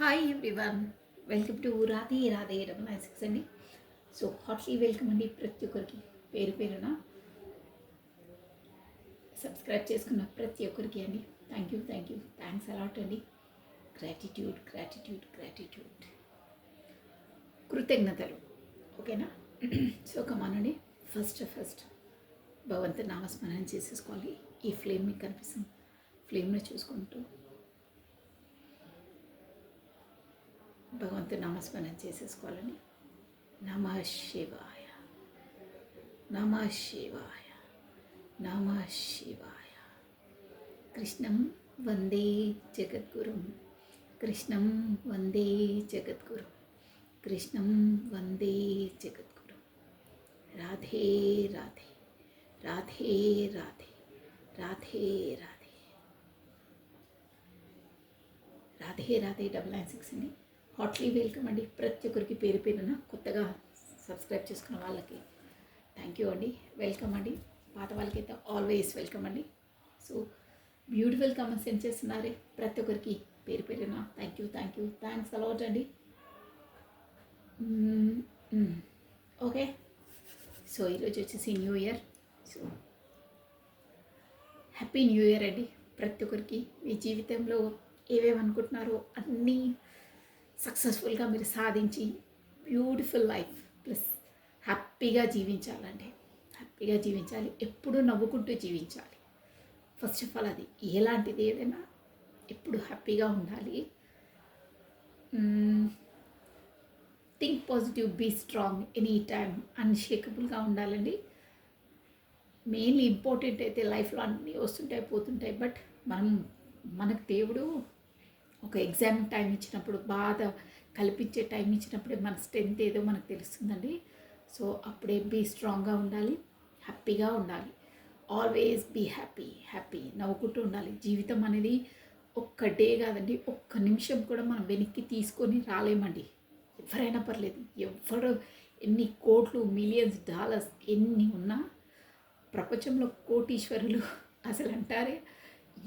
Hi everyone, welcome to Radhe Radhe 96 అండి. So Hartley welcome అండి ప్రతి ఒక్కరికి, పేరు పేరున సబ్స్క్రైబ్ చేసుకున్న ప్రతి ఒక్కరికి అండి. థ్యాంక్ యూ, థ్యాంక్స్ అలాట్ అండి. గ్రాటిట్యూడ్ గ్రాటిట్యూడ్ గ్రాటిట్యూడ్, కృతజ్ఞతలు. ఓకేనా? సో కమానండి, ఫస్ట్ భగవంతుని నామస్మరణ చేసేసుకోవాలి. ఈ ఫ్లేమ్ మీకు కనిపిస్తుంది, ఫ్లేమ్లో చూసుకుంటూ భగవంతుని నామస్మరణ చేసేసుకోవాలని. నమః శివాయ, నమః శివాయ, నమః శివాయ. కృష్ణం వందే జగద్గురుం, కృష్ణం వందే జగద్గురుం, కృష్ణం వందే జగద్గురుం. రాధే రాధే, రాధే రాధే, రాధే రాధే, రాధే రాధే 996 అండి. హార్ట్లీ వెల్కమ్ అండి ప్రతి ఒక్కరికి, పేరు పేరున కొత్తగా సబ్స్క్రైబ్ చేసుకున్న వాళ్ళకి థ్యాంక్ యూ అండి, వెల్కమ్ అండి. పాత వాళ్ళకైతే ఆల్వేస్ వెల్కమ్ అండి. సో బ్యూటిఫుల్ కామెంట్స్ సెండ్ చేస్తున్నారే ప్రతి ఒక్కరికి, పేరు పేరున థ్యాంక్ యూ, థ్యాంక్స్ అలాట్ అండి. ఓకే, సో ఈరోజు వచ్చేసి new year. So happy new year అండి ప్రతి ఒక్కరికి. మీ జీవితంలో ఏవేవి అనుకుంటున్నారో అన్నీ సక్సెస్ఫుల్గా మీరు సాధించి బ్యూటిఫుల్ లైఫ్ ప్లస్ హ్యాపీగా జీవించాలండి. హ్యాపీగా జీవించాలి, ఎప్పుడూ నవ్వుకుంటూ జీవించాలి. ఫస్ట్ ఆఫ్ ఆల్ అది ఎలాంటిది ఏదైనా ఎప్పుడు హ్యాపీగా ఉండాలి. Think positive, be strong, any time అన్షేకబుల్గా ఉండాలండి. మెయిన్లీ ఇంపార్టెంట్ అయితే లైఫ్లో అన్నీ వస్తుంటాయి పోతుంటాయి, బట్ మనకు దేవుడు ఒక ఎగ్జామ్ టైం ఇచ్చినప్పుడు, బాధ కల్పించే టైం ఇచ్చినప్పుడే మన స్ట్రెంత్ ఏదో మనకు తెలుస్తుందండి. సో అప్పుడే బీ స్ట్రాంగ్గా ఉండాలి, హ్యాపీగా ఉండాలి. ఆల్వేస్ బీ హ్యాపీ నవ్వుకుంటూ ఉండాలి. జీవితం అనేది ఒక్క డే కాదండి, ఒక్క నిమిషం కూడా మనం వెనక్కి తీసుకొని రాలేమండి. ఎవరైనా పర్లేదు, ఎవరు ఎన్ని కోట్లు, మిలియన్స్ డాలర్స్ ఎన్ని ఉన్నా, ప్రపంచంలో కోటీశ్వరులు అసలు అంటారే,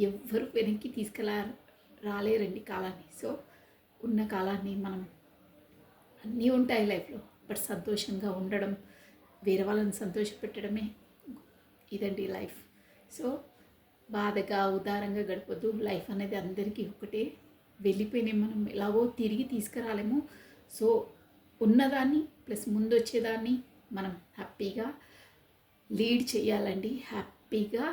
ఎవ్వరు వెనక్కి రాలేరండి కాలాన్ని. సో ఉన్న కాలాన్ని మనం, అన్నీ ఉంటాయి లైఫ్లో, బట్ సంతోషంగా ఉండడం, వేరే వాళ్ళని సంతోషపెట్టడమే ఇదండి లైఫ్. సో బాధగా ఉదారంగా గడపొద్దు. లైఫ్ అనేది అందరికీ ఒకటే, వెళ్ళిపోయినాయి మనం ఎలాగో తిరిగి తీసుకురాలేము. సో ఉన్నదాన్ని ప్లస్ ముందు వచ్చేదాన్ని మనం హ్యాపీగా లీడ్ చేయాలండి. హ్యాపీగా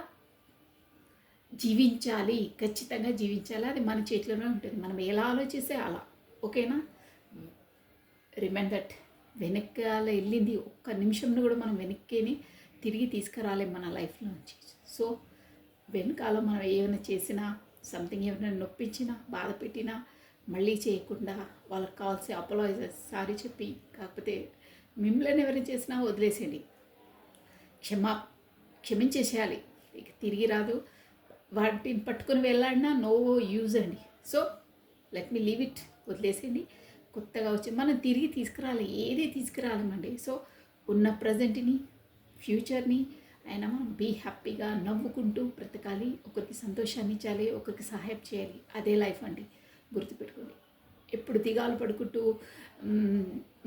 జీవించాలి, ఖచ్చితంగా జీవించాలి. అది మన చేతిలోనే ఉంటుంది, మనం ఎలా ఆలోచిస్తే అలా. ఓకేనా? రిమైండ్ దట్ వెనకాల వెళ్ళింది ఒక్క నిమిషంలో కూడా మనం వెనక్కిని తిరిగి తీసుకురాలేం మన లైఫ్లో నుంచి. సో వెనకాల మనం ఏమైనా చేసినా, సంథింగ్ ఏమైనా నొప్పించినా, బాధ పెట్టినా, మళ్ళీ చేయకుండా వాళ్ళకి కావాల్సి అపాలజైజ్, సారీ చెప్పి, కాకపోతే మిమ్మల్ని ఎవరైనా చేసినా వదిలేసేయండి, క్షమించేసేయాలి. ఇక తిరిగి రాదు. వాటిని పట్టుకొని వెళ్ళాడినా నో యూజ్ అండి. So let me leave it, వదిలేసేయండి. కొత్తగా వచ్చి మనం తిరిగి తీసుకురాలి, ఏది తీసుకురాలేమండి. సో ఉన్న ప్రజెంట్ని, ఫ్యూచర్ని అయినా మనం బీ హ్యాపీగా నవ్వుకుంటూ బ్రతకాలి. ఒకరికి సంతోషాన్ని ఇచ్చాలి, ఒకరికి సహాయం చేయాలి. అదే లైఫ్ అండి, గుర్తుపెట్టుకోండి. ఎప్పుడు దిగాలు పడుకుంటూ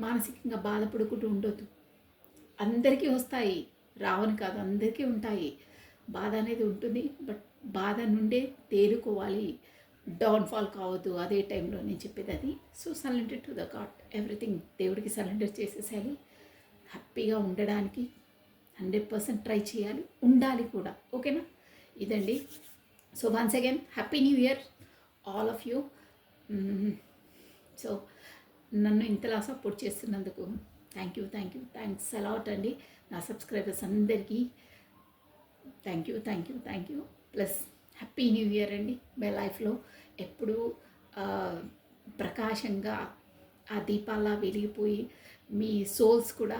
మానసికంగా బాధపడుకుంటూ ఉండొద్దు. అందరికీ వస్తాయి, రావని కాదు, అందరికీ ఉంటాయి. బాధ అనేది ఉంటుంది, బట్ బాధ నుండే తేరుకోవాలి, డౌన్ఫాల్ కావద్దు. అదే టైంలో నేను చెప్పేది అది. So surrender to the God, everything దేవుడికి సరెండర్ చేసేసేయాలి. హ్యాపీగా ఉండడానికి 100% ట్రై చేయాలి, ఉండాలి కూడా. ఓకేనా? ఇదండి. So once again happy new year all of you. So నన్ను ఇంతలా సపోర్ట్ చేస్తున్నందుకు థ్యాంక్ యూ, థ్యాంక్స్ అలాట్ అండి. నా సబ్స్క్రైబర్స్ అందరికీ thank you. Plus happy new year అండి. మీ లైఫ్లో ఎప్పుడూ ప్రకాశంగా ఆ దీపాలా వెలిగిపోయి, మీ సోల్స్ కూడా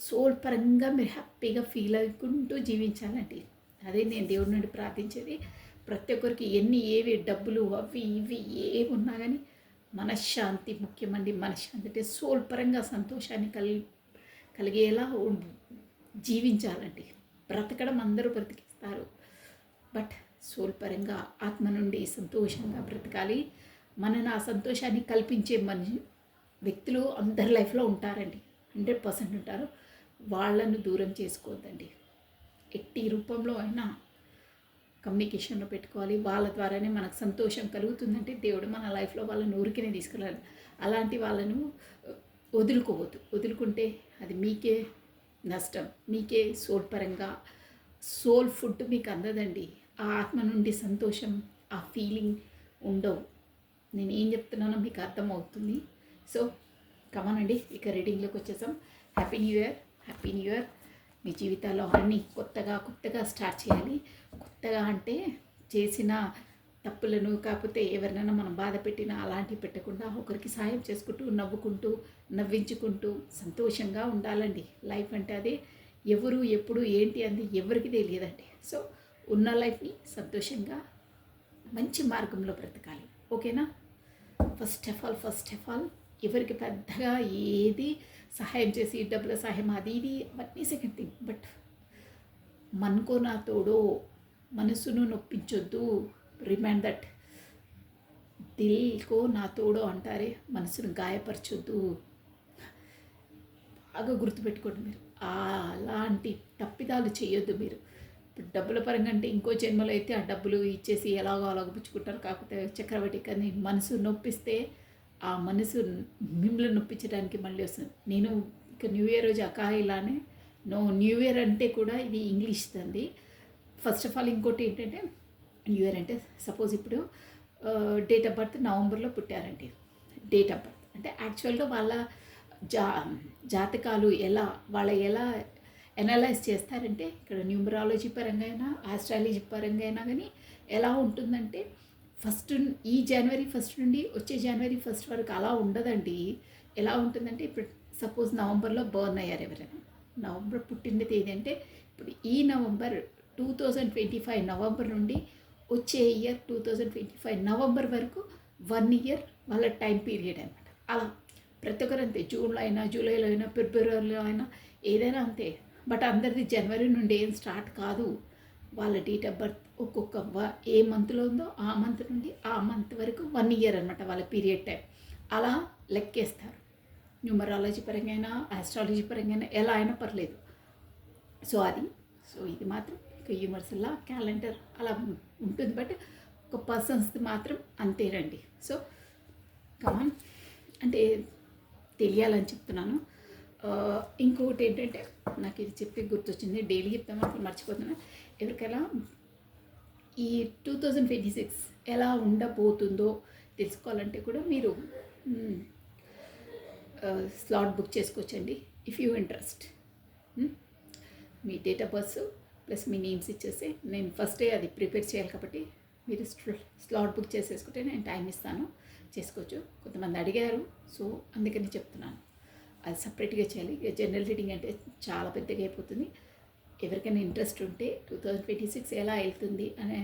సోల్ పరంగా మీరు హ్యాపీగా ఫీల్ అవ్వుకుంటూ జీవించాలండి. అదే నేను దేవుడి నుండి ప్రార్థించేది. ప్రతి ఒక్కరికి ఏవి డబ్బులు అవి ఇవి ఏవి ఉన్నా కానీ మనశ్శాంతి ముఖ్యమండి. మనశ్శాంతి అంటే సోల్ పరంగా సంతోషాన్ని కలిగేలా జీవించాలండి. బ్రతకడం అందరూ బ్రతికిస్తారు, బట్ సోల్ పరంగా ఆత్మ నుండి సంతోషంగా బ్రతకాలి. మనని ఆ సంతోషాన్ని కల్పించే వ్యక్తులు అందరి లైఫ్లో ఉంటారండి. 100% ఉంటారు. వాళ్ళను దూరం చేసుకోవద్దండి. ఎట్టి రూపంలో అయినా కమ్యూనికేషన్లో పెట్టుకోవాలి. వాళ్ళ ద్వారానే మనకు సంతోషం కలుగుతుందంటే దేవుడు మన లైఫ్లో వాళ్ళని ఊరికనే తీసుకెళ్ళాలి. అలాంటి వాళ్ళను వదులుకోవద్దు. వదులుకుంటే అది మీకే నష్టం. మీకే సోల్ పరంగా సోల్ ఫుడ్ మీకు అందదండి. ఆ ఆత్మ నుండి సంతోషం, ఆ ఫీలింగ్ ఉండవు. నేను ఏం చెప్తున్నానో మీకు అర్థమవుతుంది. సో కమానండి, ఇక రీడింగ్లోకి వచ్చేసాం. Happy new year, happy new year. మీ జీవితాల్లో అన్నీ కొత్తగా స్టార్ట్ చేయాలి. కొత్తగా అంటే చేసిన తప్పులను, కాకపోతే ఎవరినైనా మనం బాధ పెట్టినా అలాంటివి పెట్టకుండా ఒకరికి సాయం చేసుకుంటూ, నవ్వుకుంటూ, నవ్వించుకుంటూ సంతోషంగా ఉండాలండి. లైఫ్ అంటే అదే. ఎవరు ఎప్పుడు ఏంటి అని ఎవరికి తెలియదండి. సో ఉన్న లైఫ్ని సంతోషంగా మంచి మార్గంలో బ్రతకాలి. ఓకేనా? ఫస్ట్ ఆఫ్ ఆల్ ఎవరికి పెద్దగా ఏది సహాయం చేసి డబ్బుల సహాయం అది ఇది అవన్నీ సెకండ్ థింగ్. బట్ మనకో నా తోడో, మనసును నొప్పించొద్దు. రిమైండ్ దట్, దిల్కో నా తోడో అంటారే, మనసును గాయపరచొద్దు. బాగా గుర్తుపెట్టుకోండి మీరు. అలాంటి తప్పిదాలు చేయొద్దు మీరు. డబ్బుల పరంగా అంటే ఇంకో జన్మలో అయితే ఆ డబ్బులు ఇచ్చేసి ఎలాగో అలాగో పుచ్చుకుంటారు. కాకపోతే చక్రవడ్డీ కానీ మనసు నొప్పిస్తే ఆ మనసు మిమ్మల్ని నొప్పించడానికి మళ్ళీ వస్తుంది. నేను ఇక న్యూ ఇయర్ రోజు ఇలానే న్యూ ఇయర్ అంటే కూడా ఇది English Dandi. First of all ఇంకోటి ఏంటంటే, న్యూ ఇయర్ అంటే సపోజ్ ఇప్పుడు డేట్ ఆఫ్ బర్త్ నవంబర్లో పుట్టారండి. డేట్ ఆఫ్ బర్త్ అంటే యాక్చువల్గా వాళ్ళ జాతకాలు ఎలా ఎనలైజ్ చేస్తారంటే, ఇక్కడ న్యూమరాలజీ పరంగా అయినా ఆస్ట్రాలజీ పరంగా అయినా కానీ ఎలా ఉంటుందంటే, ఈ జనవరి 1 నుండి వచ్చే జనవరి 1 వరకు అలా ఉండదండి. ఎలా ఉంటుందంటే, ఇప్పుడు సపోజ్ నవంబర్లో బర్న్ అయ్యారు ఎవరైనా, నవంబర్ పుట్టిన తేదీ అంటే ఇప్పుడు ఈ నవంబర్ 2025 నవంబర్ నుండి వచ్చే ఇయర్ 2025 నవంబర్ వరకు 1 ఇయర్ వాళ్ళ టైం పీరియడ్ అనమాట. అలా ప్రతి ఒక్కరు అంతే. జూన్లో అయినా, జూలైలో అయినా, ఫిబ్రవరిలో అయినా ఏదైనా అంతే. బట్ అందరిది జనవరి నుండి ఏం స్టార్ట్ కాదు. వాళ్ళ డేట్ ఆఫ్ బర్త్ ఒక్కొక్క ఏ మంత్లో ఉందో ఆ మంత్ నుండి ఆ మంత్ వరకు 1 ఇయర్ అనమాట వాళ్ళ పీరియడ్ టైం. అలా లెక్కేస్తారు. న్యూమరాలజీ పరంగా అయినా, ఆస్ట్రాలజీ పరంగా అయినా ఎలా అయినా పర్లేదు. సో ఇది మాత్రం ఒక యూనివర్సల్లా క్యాలెండర్ అలా ఉంటుంది. బట్ ఒక పర్సన్స్ది మాత్రం అంతేనండి. సో కమాన్ అంటే తెలియాలని చెప్తున్నాను. ఇంకొకటి ఏంటంటే, నాకు ఇది చెప్పి గుర్తొచ్చింది, డైలీ చెప్తాము అప్పుడు మర్చిపోతున్నాను. ఎవరికైనా ఈ 2026 ఎలా ఉండబోతుందో తెలుసుకోవాలంటే కూడా మీరు స్లాట్ బుక్ చేసుకోవచ్చండి. If you interest, me date of birth plus me names ఇచ్చేసి, నేను ఫస్టే అది ప్రిపేర్ చేయాలి కాబట్టి మీరు స్లాట్ బుక్ చేసేసుకుంటే నేను టైం ఇస్తాను, చేసుకోవచ్చు. కొంతమంది అడిగారు, సో అందుకని చెప్తున్నాను. అది సపరేట్గా చేయాలి. జనరల్ రీడింగ్ అంటే చాలా పెద్దగా అయిపోతుంది. ఎవరికైనా ఇంట్రెస్ట్ ఉంటే 2026 ఎలా వెళ్తుంది అనే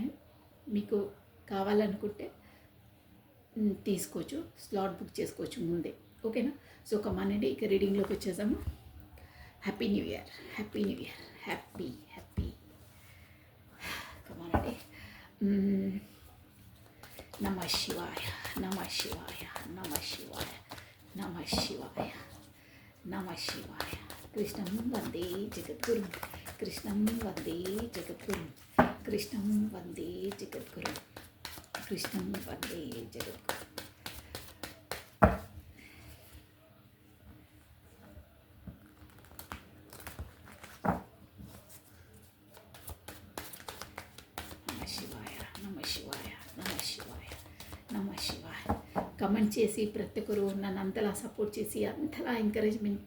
మీకు కావాలనుకుంటే తీసుకోవచ్చు, స్లాట్ బుక్ చేసుకోవచ్చు ముందే. ఓకేనా? సో కమానండి, ఇక రీడింగ్లోకి వచ్చేసాము. Happy new year, happy new year, happy కమానండి. నమ శివాయ, నమ శివాయ, నమ శివాయ, నమ శివాయ, నమ శివాయ. కృష్ణం వందే జగద్గురు, కృష్ణం వందే జగద్గురు, కృష్ణం వందే జగద్గురు, కృష్ణం వందే జగద్గురు. కమెంట్ చేసి ప్రతి ఒక్కరు నన్ను అంతలా సపోర్ట్ చేసి అంతలా ఎంకరేజ్మెంట్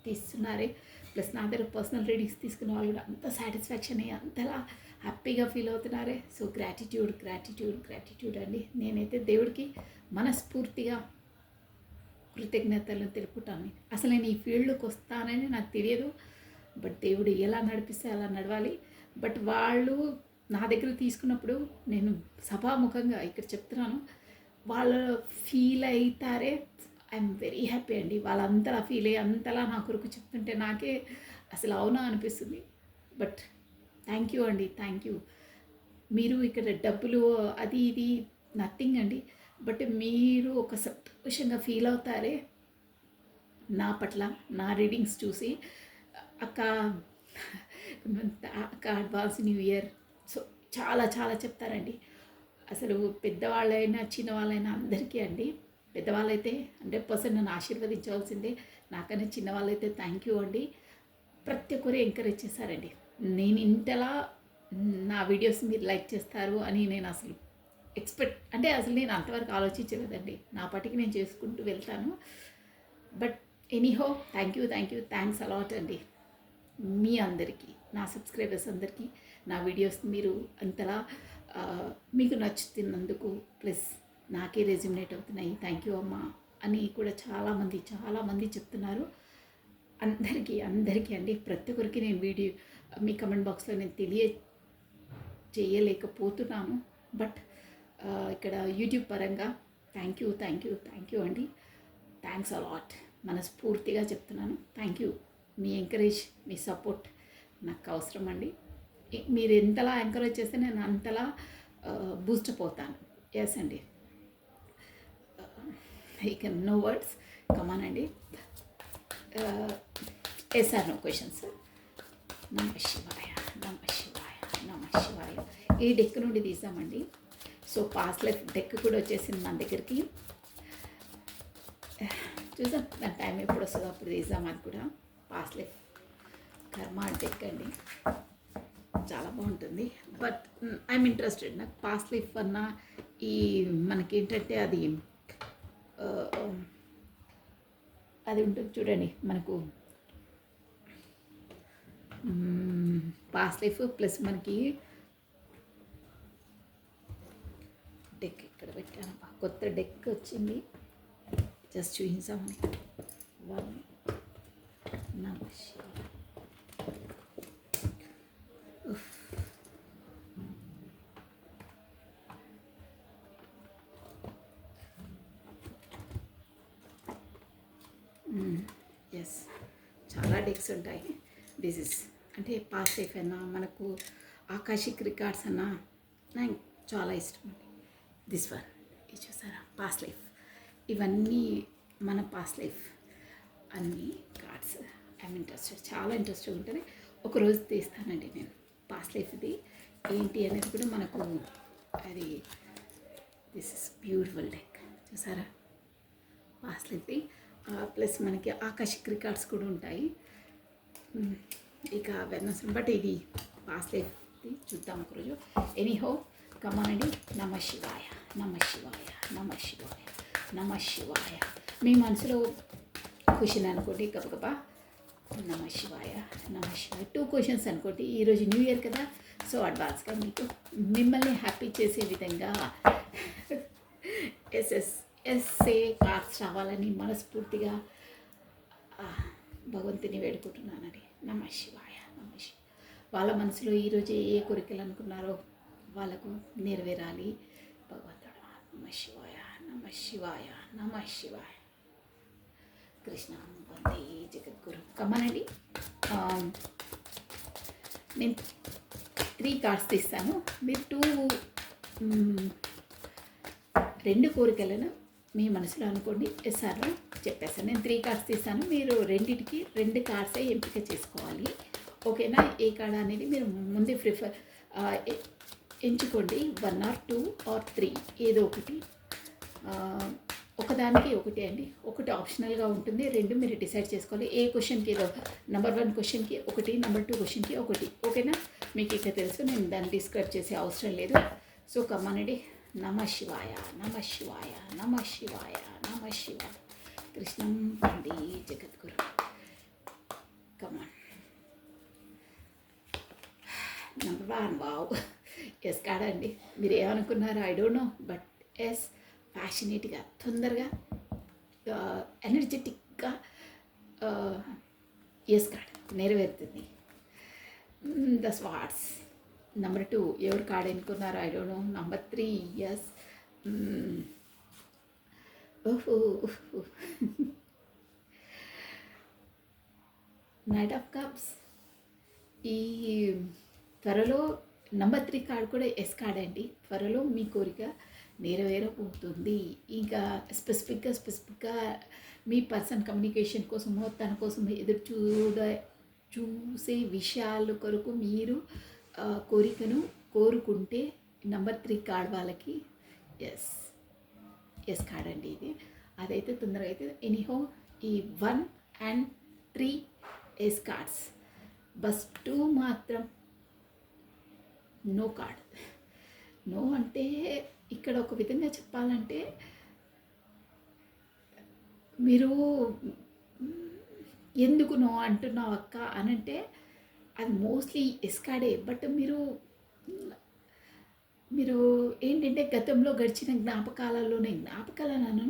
తీస్తున్నారే. ప్లస్ నా దగ్గర పర్సనల్ రీడింగ్స్ తీసుకున్న వాళ్ళు కూడా అంత సాటిస్ఫాక్షన్ అయ్యి అంతలా హ్యాపీగా ఫీల్ అవుతున్నారే. సో గ్రాటిట్యూడ్ అండి. నేనైతే దేవుడికి మనస్ఫూర్తిగా కృతజ్ఞతలను తెలుపుతాను. అసలు నేను ఈ ఫీల్డ్లోకి వస్తానని నాకు తెలియదు, బట్ దేవుడు ఎలా నడిపిస్తే అలా నడవాలి. బట్ వాళ్ళు నా దగ్గర తీసుకున్నప్పుడు నేను సభాముఖంగా ఇక్కడ చెప్తున్నాను, వాళ్ళు ఫీల్ అవుతారే. ఐఎమ్ వెరీ హ్యాపీ అండి. వాళ్ళంతలా ఫీల్ అయ్యి అంతలా నా కొరకు చెప్తుంటే నాకే అసలు అవునా అనిపిస్తుంది. బట్ థ్యాంక్ యూ అండి, థ్యాంక్ యూ. మీరు ఇక్కడ డబ్బులు అది ఇది నథింగ్ అండి. బట్ మీరు ఒక సంతోషంగా ఫీల్ అవుతారే నా పట్ల, నా రీడింగ్స్ చూసి. అక్క అక్క అడ్వాన్స్ న్యూ ఇయర్. సో చాలా చాలా చెప్తారండి. అసలు పెద్దవాళ్ళైనా చిన్నవాళ్ళైనా అందరికీ అండి. పెద్దవాళ్ళైతే 100% నన్ను ఆశీర్వదించవలసిందే. నాకన్నా చిన్నవాళ్ళైతే థ్యాంక్ యూ అండి. ప్రతి ఒక్కరు ఎంకరేజ్ చేశారండి. నేను ఇంతలా నా వీడియోస్ మీరు లైక్ చేస్తారు అని నేను అసలు అసలు నేను అంతవరకు ఆలోచించలేదండి. నా పాటికి నేను చేసుకుంటూ వెళ్తాను. బట్ ఎనీహో థ్యాంక్స్ అలాట్ అండి. మీ అందరికీ, నా సబ్స్క్రైబర్స్ అందరికీ నా వీడియోస్ మీరు అంతలా మీకు నచ్చుతున్నందుకు, ప్లస్ నాకే రెజ్యూమినేట్ అవుతున్నాయి, థ్యాంక్ యూ అమ్మా అని కూడా చాలామంది చెప్తున్నారు. అందరికీ అండి, ప్రతి ఒక్కరికి నేను వీడియో మీ కమెంట్ బాక్స్లో నేను చేయలేకపోతున్నాను. బట్ ఇక్కడ యూట్యూబ్ పరంగా థ్యాంక్ యూ అండి. థ్యాంక్స్ అలాట్, మనస్ఫూర్తిగా చెప్తున్నాను. Thank you. Me encourage, me support నాకు అవసరం అండి. మీరు ఎంతలా ఎంకరేజ్ చేస్తే నేను అంతలా బూస్టప్ అవుతాను. ఎస్ అండి. ఇక no words, come on. Yes or no questions. నమ శివాయ. ఈ డెక్ నుండి తీసామండి. సో పాస్ట్ లైఫ్ డెక్ కూడా వచ్చేసింది మన దగ్గరికి. చూసాం దాని టైం ఎప్పుడు వస్తుందో అప్పుడు తీసాం. అది కూడా పాస్ట్ లైఫ్ కర్మ డెక్ అండి. చాలా బాగుంటుంది. But I'm interested. నాకు పాస్ట్ లైఫ్ అన్నా ఈ మనకేంటంటే అది ఉంటుంది చూడండి, మనకు పాస్ట్ లైఫ్ ప్లస్ మనకి డెక్ ఇక్కడ పెట్టాను. కొత్త డెక్ వచ్చింది, జస్ట్ చూపించామని. వన్ నమస్తే. ఎస్, చాలా డెక్స్ ఉంటాయి. దిస్ ఇస్ అంటే పాస్ట్ లైఫ్ అన్నా, మనకు ఆకాశిక్ రికార్డ్స్ అన్నా నాకు చాలా ఇష్టం అండి. దిస్ వన్, ఇది చూసారా, పాస్ట్ లైఫ్. ఇవన్నీ మన పాస్ట్ లైఫ్ అన్ని కార్డ్స్. ఐఎమ్ ఇంట్రెస్టెడ్, చాలా ఇంట్రెస్ట్గా ఉంటుంది. ఒకరోజు తీస్తానండి నేను పాస్ట్ లైఫ్ ఇది ఏంటి అనేది కూడా మనకు. అది దిస్ ఇస్ బ్యూటిఫుల్ డెక్, చూసారా, పాస్ట్ లైఫ్ది. ప్లస్ మనకి ఆకాశిక్ రికార్డ్స్ కూడా ఉంటాయి. ఇక అవేర్నెస్, బట్ ఇది పాస్ట్ లైఫ్ది చూద్దాం ఒకరోజు. ఎనీహో కమానండి. నమ శివాయ. మీ మనసులో క్వశ్చన్ అనుకోండి, గబగబా నమ శివాయ. 2 క్వశ్చన్స్ అనుకోండి. ఈరోజు న్యూ ఇయర్ కదా, సో అడ్వాన్స్గా మిమ్మల్ని హ్యాపీ చేసే విధంగా ఎస్ఏ కార్డ్స్ రావాలని మనస్ఫూర్తిగా భగవంతుని వేడుకుంటున్నానండి. నమ శివాయ. వాళ్ళ మనసులో ఈరోజు ఏ కోరికలు అనుకున్నారో వాళ్ళకు నెరవేరాలి భగవంతుడు. నమ శివాయ. కృష్ణ వందే జగద్గురు. కమ్మనండి. నేను 3 కార్డ్స్ తీస్తాను. మీరు 2 కోరికలను మీ మనసులో అనుకోండి. ఎస్ఆర్లో చెప్పేస్తాను. నేను 3 కార్డ్స్ తీస్తాను. మీరు రెండింటికి 2 కార్డ్సే ఎంపిక చేసుకోవాలి. ఓకేనా? ఏ కార్డ్ అనేది మీరు ముందే ఎంచుకోండి. 1 or 2 or 3 ఏదో ఒకటి. ఒకదానికి ఒకటి అండి. ఒకటి ఆప్షనల్గా ఉంటుంది, 2 మీరు డిసైడ్ చేసుకోవాలి. ఏ క్వశ్చన్కి ఏదో నెంబర్ 1 క్వశ్చన్కి ఒకటి, నెంబర్ 2 క్వశ్చన్కి ఒకటి. ఓకేనా? మీకు ఇక తెలుసు, నేను దాన్ని డిస్క్రైబ్ చేసే అవసరం లేదు. సో కమ్మనండి. నమ శివాయ. కృష్ణం వందే జగద్గురు. కమాన్. నెంబర్ 1. వావ్, ఎస్ కాడండి. మీరు ఏమనుకున్నారో I don't know, but yes, ప్యాషనేట్గా, తొందరగా, ఎనర్జెటిక్గా ఎస్ కార్డ్ నెరవేరుతుంది. The swords. నెంబర్ 2 ఎవరు కార్డ్ ఎన్నుకున్నారో I don't know. Number 3 ace. Knight of cups. ఈ త్వరలో నెంబర్ 3 కార్డ్ కూడా ఎస్ కార్డ్ అండి. త్వరలో మీ కోరిక నెరవేరబోతుంది. ఇంకా స్పెసిఫిక్గా మీ పర్సన్ కమ్యూనికేషన్ కోసమో తన కోసం ఎదురు చూసే విషయాల కొరకు మీరు కోరికను కోరుకుంటే నంబర్ 3 కార్డ్ వాళ్ళకి ఎస్ ఎస్ కార్డ్ అండి ఇది. అదైతే తొందరగా అయితే ఎనీహో ఈ 1 and 3 ఎస్ కార్డ్స్. బస్ 2 మాత్రం నో కార్డ్. నో అంటే ఇక్కడ ఒక విధంగా చెప్పాలంటే మీరు ఎందుకు నో అంటున్నావు అక్క అనంటే అది మోస్ట్లీ ఎస్కాడే. బట్ మీరు ఏంటంటే గతంలో గడిచిన జ్ఞాపకాలను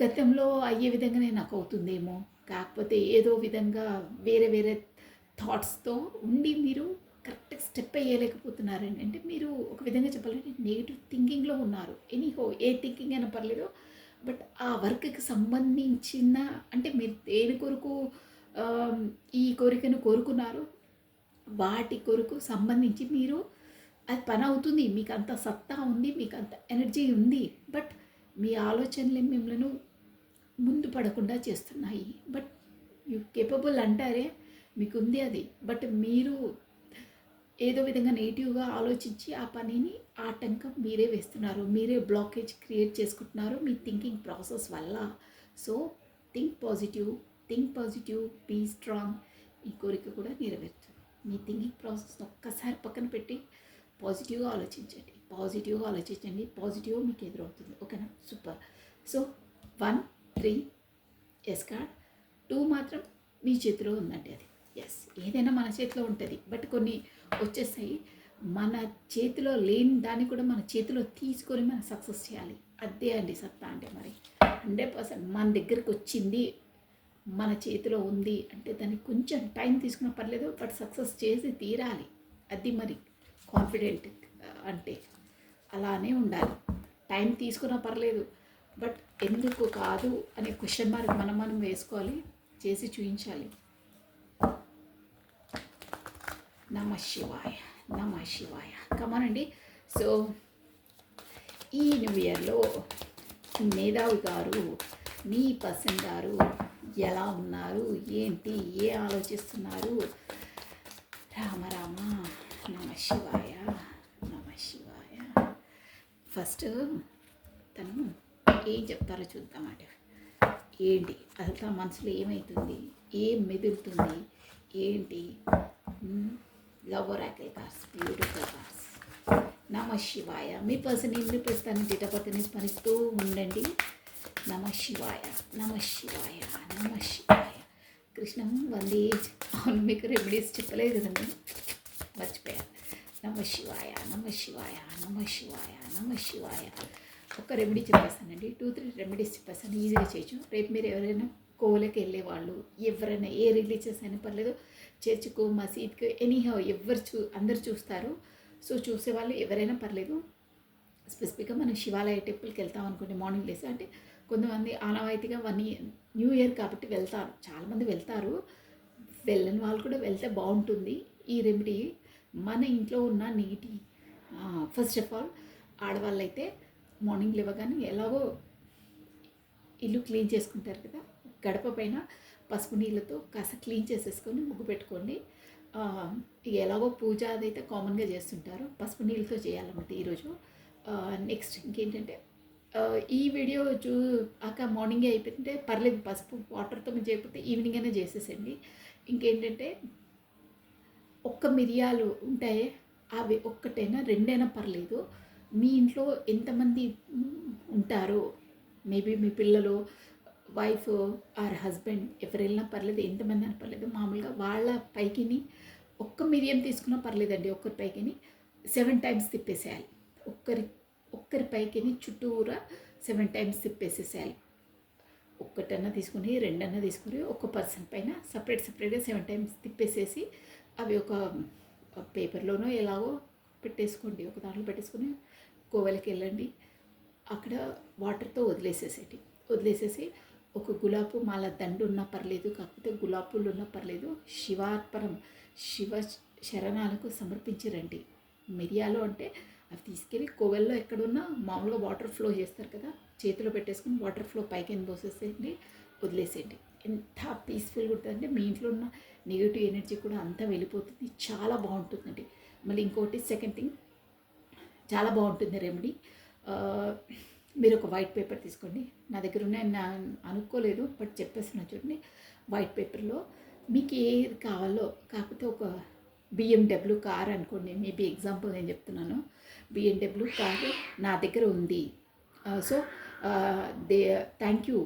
గతంలో అయ్యే విధంగానే నాకు అవుతుందేమో, కాకపోతే ఏదో విధంగా వేరే థాట్స్తో ఉండి మీరు కరెక్ట్గా స్టెప్ వేయలేకపోతున్నారండి. అంటే మీరు ఒక విధంగా చెప్పాలంటే నెగిటివ్ థింకింగ్లో ఉన్నారు. ఎనీహో ఏ థింకింగ్ అయినా పర్లేదు, బట్ ఆ వర్క్కి సంబంధించిన అంటే మీరు దేని కొరకు ఈ కోరికను కోరుకున్నారు వాటి కొరకు సంబంధించి మీరు అది పని అవుతుంది. మీకు అంత సత్తా ఉంది, మీకు అంత ఎనర్జీ ఉంది, బట్ మీ ఆలోచనలే మిమ్మల్ని ముందు పడకుండా చేస్తున్నాయి. బట్ యూ కేపబుల్ అంటారే, మీకు ఉంది అది, బట్ మీరు ఏదో విధంగా నెగిటివ్గా ఆలోచించి ఆ పనిని ఆటంకం మీరే వేస్తున్నారు, మీరే బ్లాకేజ్ క్రియేట్ చేసుకుంటున్నారు మీ థింకింగ్ ప్రాసెస్ వల్ల. So think positive, be strong. ఈ కోరిక కూడా నెరవేరుతుంది. మీ థింకింగ్ ప్రాసెస్ని ఒక్కసారి పక్కన పెట్టి పాజిటివ్గా ఆలోచించండి. పాజిటివ్ మీకు ఎదురవుతుంది. ఓకేనా? సూపర్. సో 1, 3 ఎస్ కార్డ్, 2 మాత్రం మీ చేతిలో ఉందండి. అది ఎస్, ఏదైనా మన చేతిలో ఉంటుంది, బట్ కొన్ని వచ్చేస్తాయి. మన చేతిలో లేని దాన్ని కూడా మన చేతిలో తీసుకొని మనం సక్సెస్ చేయాలి. అదే అండి సత్తా అంటే. మరి 100% మన దగ్గరికి వచ్చింది, మన చేతిలో ఉంది అంటే దానికి కొంచెం టైం తీసుకున్నా పర్లేదు, బట్ సక్సెస్ చేసి తీరాలి. అది మరి కాన్ఫిడెంట్ అంటే అలానే ఉండాలి. టైం తీసుకున్నా పర్లేదు, బట్ ఎందుకు కాదు అనే క్వశ్చన్ మార్క్ మనం వేసుకోవాలి, చేసి చూపించాలి. నమ శివాయ కమానండి. సో ఈ న్యూ ఇయర్లో మేధావి గారు, మీ పర్సన్ గారు ఎలా ఉన్నారు, ఏంటి, ఏ ఆలోచిస్తున్నారు? రామ నమ శివాయ. ఫస్ట్ తను ఏం చెప్తారో చూద్దామంటే, ఏంటి అసలు తన మనసులో ఏమవుతుంది, ఏం మెదులుతుంది, ఏంటి. Love Oracle cards, beautiful cards. నమ శివాయ. మీ పర్సన్ ఏం ప్రస్తుతాన్ని డేట్ ఆఫ్ బర్త్ని స్మరిస్తూ ఉండండి. నమ శివాయ. కృష్ణం వందే. అవును, మీకు రెమెడీస్ చెప్పలేదు కదండి, మర్చిపోయాను. నమ శివాయ. ఒక రెమెడీ చెప్పేస్తానండి, 2-3 రెమెడీస్ చెప్పేస్తాను, ఈజీగా చేయొచ్చు. రేపు మీరు ఎవరైనా కోవలకి వెళ్ళేవాళ్ళు, ఎవరైనా ఏ రిలీజియస్ అయినా పర్లేదు, చర్చ్కు, మసీద్కు, ఎనీహౌ అందరు చూస్తారు. సో చూసేవాళ్ళు ఎవరైనా పర్లేదు. స్పెసిఫిక్గా మనం శివాలయ టెంపుల్కి వెళ్తాం అనుకోండి, మార్నింగ్ లేసి. అంటే కొంతమంది ఆనవాయితీగా న్యూ ఇయర్ కాబట్టి వెళ్తారు, చాలామంది వెళ్తారు. వెళ్ళని వాళ్ళు కూడా వెళ్తే బాగుంటుంది. ఈ రెమెడీ మన ఇంట్లో ఉన్న నీటి, ఫస్ట్ ఆఫ్ ఆల్ ఆడవాళ్ళు అయితే మార్నింగ్ లేవగానే ఎలాగో ఇల్లు క్లీన్ చేసుకుంటారు కదా, గడప పైన పసుపు నీళ్ళతో కాస్త క్లీన్ చేసేసుకొని ముగ్గు పెట్టుకోండి. ఎలాగో పూజ అదైతే కామన్గా చేస్తుంటారు, పసుపు నీళ్ళతో చేయాలన్నమాట ఈరోజు. నెక్స్ట్ ఇంకేంటంటే, ఈ వీడియో మార్నింగే అయిపోతుంటే పర్లేదు, పసుపు వాటర్తో మీరు చేయకపోతే ఈవినింగ్ అయినా చేసేసండి. ఇంకేంటంటే, ఒక్క మిరియాలు ఉంటాయి, అవి ఒక్కటైనా 2 పర్లేదు. మీ ఇంట్లో ఎంతమంది ఉంటారో, మేబీ మీ పిల్లలు, వైఫ్ ఆర్ హస్బెండ్ ఎవరైనా పర్లేదు, ఎంతమంది అయినా పర్లేదు, మామూలుగా వాళ్ళ పైకిని ఒక్క మిరియం తీసుకున్నా పర్లేదండి. ఒక్కరి పైకిని 7 times తిప్పేసేయాలి. ఒక్కరి పైకిని చుట్టూరా 7 times తిప్పేసేసేయాలి. ఒక్కటన్నా తీసుకుని 2 తీసుకుని ఒక్క పర్సన్ పైన సపరేట్గా 7 times తిప్పేసేసి అవి ఒక పేపర్లోనో ఎలాగో పెట్టేసుకోండి. ఒక దాంట్లో పెట్టేసుకొని కోవెలకి వెళ్ళండి. అక్కడ వాటర్తో వదిలేసేసి ఒక గులాబీ మాల దండు ఉన్నా పర్లేదు, కాకపోతే గులాబీ పూలు ఉన్నా పర్లేదు, శివ శరణాలకు సమర్పించి రండి. మిరియాలు అంటే అవి తీసుకెళ్ళి కోవెల్లో ఎక్కడున్నా మామూలుగా వాటర్ ఫ్లో చేస్తారు కదా, చేతిలో పెట్టేసుకుని వాటర్ ఫ్లో పైకి పోసేసేయండి, వదిలేసేయండి. ఎంత పీస్ఫుల్గా ఉంటుందంటే మీ ఇంట్లో ఉన్న నెగిటివ్ ఎనర్జీ కూడా అంతా వెళ్ళిపోతుంది. చాలా బాగుంటుందండి. మళ్ళీ ఇంకోటి సెకండ్ థింగ్, చాలా బాగుంటుంది రెమెడీ. మీరు ఒక వైట్ పేపర్ తీసుకోండి. నా దగ్గర ఉన్నాయి, నా అనుకోలేదు బట్ చెప్పేస్తున్నా చూడండి. వైట్ పేపర్లో మీకు ఏది కావాలో, కాకపోతే ఒక బిఎండబ్ల్యూ కార్ అనుకోండి, మేబీ ఎగ్జాంపుల్ నేను చెప్తున్నాను. బిఎండబ్ల్యూ కార్ నా దగ్గర ఉంది. సో థ్యాంక్ యూ,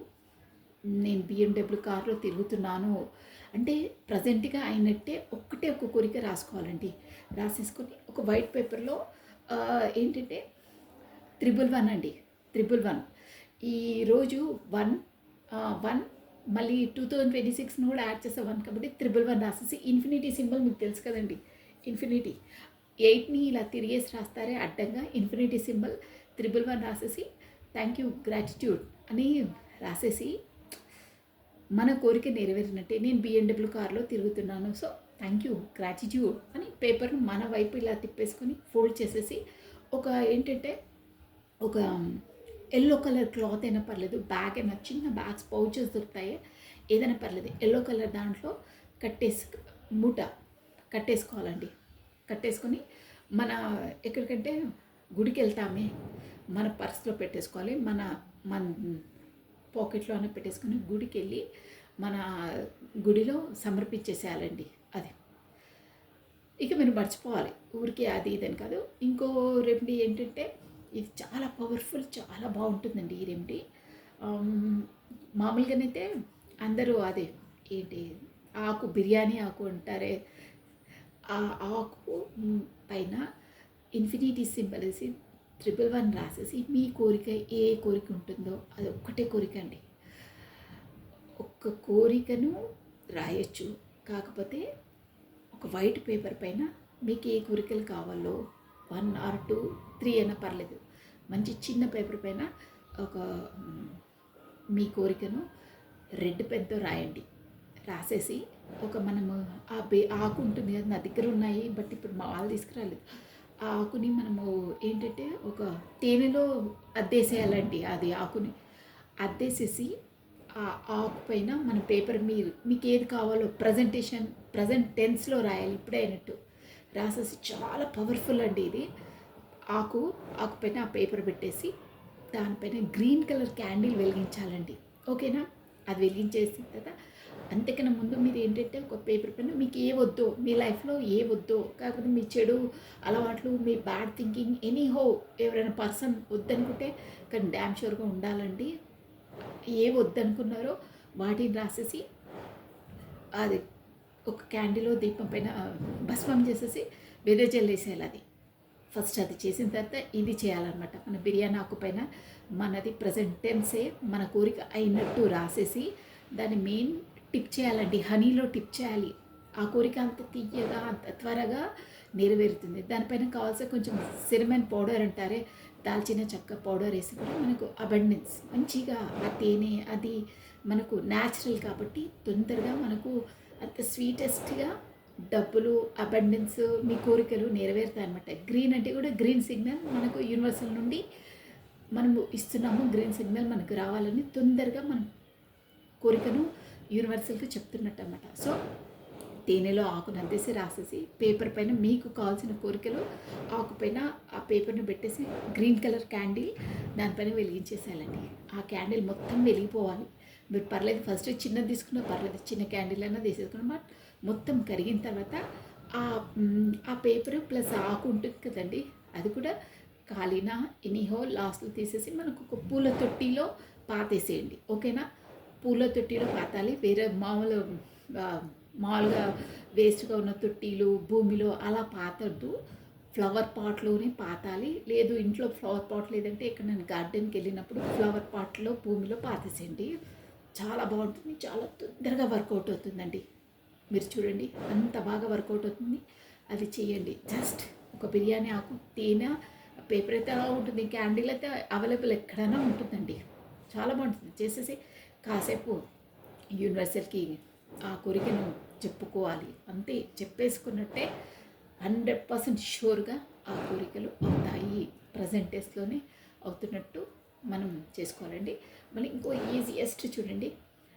నేను బిఎండబ్ల్యూ కార్లో తిరుగుతున్నాను అంటే ప్రజెంట్గా అయినట్టే ఒక్కటే ఒక కోరిక రాసుకోవాలండి. రాసేసుకొని ఒక వైట్ పేపర్లో ఏంటంటే 111 అండి, 111. ఈరోజు 1 మళ్ళీ 2026 కూడా యాడ్ చేసే 1 కాబట్టి 111 రాసేసి ఇన్ఫినిటీ సింబల్ మీకు తెలుసు కదండి, ఇన్ఫినిటీ 8ని ఇలా తిరిగేసి రాస్తారే అడ్డంగా, ఇన్ఫినిటీ సింబల్ 111 రాసేసి థ్యాంక్ యూ గ్రాటిట్యూడ్ అని రాసేసి మన కోరిక నెరవేరినట్టే. నేను బిఎండబ్ల్యూ కార్లో తిరుగుతున్నాను, సో థ్యాంక్ యూ గ్రాటిట్యూడ్ అని పేపర్ను మన వైపు ఇలా తిప్పేసుకొని ఫోల్డ్ చేసేసి ఒక ఏంటంటే ఒక ఎల్లో కలర్ క్లాత్ అయినా పర్లేదు, బ్యాగ్ అయినా, చిన్న బ్యాగ్స్ పౌచెస్ దొరుకుతాయి, ఏదైనా పర్లేదు, ఎల్లో కలర్ దాంట్లో మూట కట్టేసుకోవాలండి. కట్టేసుకొని మన ఎక్కడికంటే గుడికి వెళ్తామే మన పర్స్లో పెట్టేసుకోవాలి, మన మన పాకెట్లోనే పెట్టేసుకొని గుడికి వెళ్ళి మన గుడిలో సమర్పించేసేయాలండి. అది ఇక మీరు మర్చిపోవాలి, ఊరికి అది ఇదని కాదు. ఇంకో రెమెడీ ఏంటంటే ఇది చాలా పవర్ఫుల్, చాలా బాగుంటుందండి ఈ రెమెడీ. మామూలుగానైతే అందరూ అదే ఏంటి ఆకు, బిర్యానీ ఆకు అంటారే, ఆ ఆకు పైన ఇన్ఫినిటీ సింబల్ వేసి 111 రాసేసి మీ కోరిక ఏ కోరిక ఉంటుందో అది ఒక్కటే కోరిక అండి. ఒక్క కోరికను రాయొచ్చు, కాకపోతే ఒక వైట్ పేపర్ పైన మీకు ఏ కోరికలు కావాలో 1 or 2, 3 అయినా పర్లేదు, మంచి చిన్న పేపర్ పైన ఒక మీ కోరికను రెడ్ పెన్తో రాయండి. రాసేసి ఒక మనము ఆకు ఉంటుంది కదా, నా దగ్గర ఉన్నాయి బట్ ఇప్పుడు మా వాళ్ళు తీసుకురాలేదు. ఆ ఆకుని మనము ఏంటంటే ఒక తేనెలో అద్దేసేయాలండి. అది ఆకుని అద్దేసేసి ఆ ఆకు పైన మన పేపర్ మీకు ఏది కావాలో ప్రజెంట్ టెన్స్లో రాయాలి, ఇప్పుడే అయినట్టు రాసేసి చాలా పవర్ఫుల్ అండి ఇది. ఆకు పైన ఆ పేపర్ పెట్టేసి దానిపైన గ్రీన్ కలర్ క్యాండిల్ వెలిగించాలండి. ఓకేనా? అది వెలిగించేసిన తర్వాత అంతకన్నా ముందు మీరు ఏంటంటే ఒక పేపర్ పైన మీకు ఏ వద్దో, మీ లైఫ్లో ఏ వద్దో, కాకపోతే మీ చెడు అలవాట్లు, మీ బ్యాడ్ థింకింగ్, ఎనీహో ఎవరైనా పర్సన్ వద్దనుకుంటే కానీ డ్యామ్ షూర్గా ఉండాలండి. ఏ వద్దనుకున్నారో వాటిని రాసేసి అది ఒక క్యాండిలో దీపం పైన భస్మం చేసేసి వెదజల్లేసేయాలి. అది ఫస్ట్ అది చేసిన తర్వాత ఇది చేయాలన్నమాట. మన బిర్యానీ ఆకు పైన మనది ప్రజెంట్ టెన్సే మన కోరిక అయినట్టు రాసేసి దాన్ని మెయిన్ టిప్ చేయాలండి, హనీలో టిప్ చేయాలి. ఆ కోరిక అంత తీయగా అంత త్వరగా నెరవేరుతుంది. దానిపైన కావాల్సిన కొంచెం సిరమన్ పౌడర్ అంటారే, దాల్చిన చెక్క పౌడర్ వేసి కూడా మనకు అబండెన్స్ మంచిగా ఆ తేనె అది మనకు న్యాచురల్ కాబట్టి తొందరగా మనకు అంత స్వీటెస్ట్గా డబ్బులు, అబండెన్స్, మీ కోరికలు నెరవేరుతాయి అన్నమాట. గ్రీన్ అంటే కూడా గ్రీన్ సిగ్నల్ మనకు యూనివర్సల్ నుండి మనము ఇస్తున్నాము. గ్రీన్ సిగ్నల్ మనకు రావాలని తొందరగా మనం కోరికను యూనివర్సల్కి చెప్తున్నట్టు అన్నమాట. సో తేనెలో ఆకును అందేసి రాసేసి పేపర్ పైన మీకు కావాల్సిన కోరికలు ఆకు పైన ఆ పేపర్ని పెట్టేసి గ్రీన్ కలర్ క్యాండిల్ దానిపైన వెలిగించేసేయాలండి. ఆ క్యాండిల్ మొత్తం వెలిగిపోవాలి. మీరు పర్లేదు ఫస్ట్ చిన్నది తీసుకున్నా పర్లేదు, చిన్న క్యాండిల్ అయినా తీసేసుకున్నా మొత్తం కరిగిన తర్వాత ఆ పేపర్ ప్లస్ ఆకు ఉంటుంది కదండి, అది కూడా కాలిన ఎనీహో లాస్ట్లో తీసేసి మనకు ఒక పూల తొట్టిలో పాతేసేయండి. ఓకేనా? పూల తొట్టిలో పాతాలి. వేరే మామూలుగా వేస్ట్గా ఉన్న తొట్టిలు భూమిలో అలా పాతద్దు, ఫ్లవర్ పాట్లోనే పాతాలి. లేదు ఇంట్లో ఫ్లవర్ పాట్ లేదంటే ఇక్కడ నేను గార్డెన్కి వెళ్ళినప్పుడు ఫ్లవర్ పాట్లో భూమిలో పాతేసేయండి. చాలా బాగుంటుంది, చాలా తొందరగా వర్కౌట్ అవుతుందండి. మీరు చూడండి అంత బాగా వర్కౌట్ అవుతుంది. అది చేయండి. జస్ట్ ఒక బిర్యానీ ఆకు, తేనె, పేపర్ అయితే అలా ఉంటుంది, క్యాండిల్ అయితే అవైలబుల్ ఎక్కడైనా ఉంటుందండి. చాలా బాగుంటుంది. చేసేసి కాసేపు యూనివర్సల్కి ఆ కోరికను చెప్పుకోవాలి. అంతే, చెప్పేసుకున్నట్టే 100% షూర్గా ఆ కోరికలు అవుతాయి. ప్రజెంట్ డేస్లోనే అవుతున్నట్టు మనం చేసుకోవాలండి. మళ్ళీ ఇంకో ఈజియెస్ట్ చూడండి,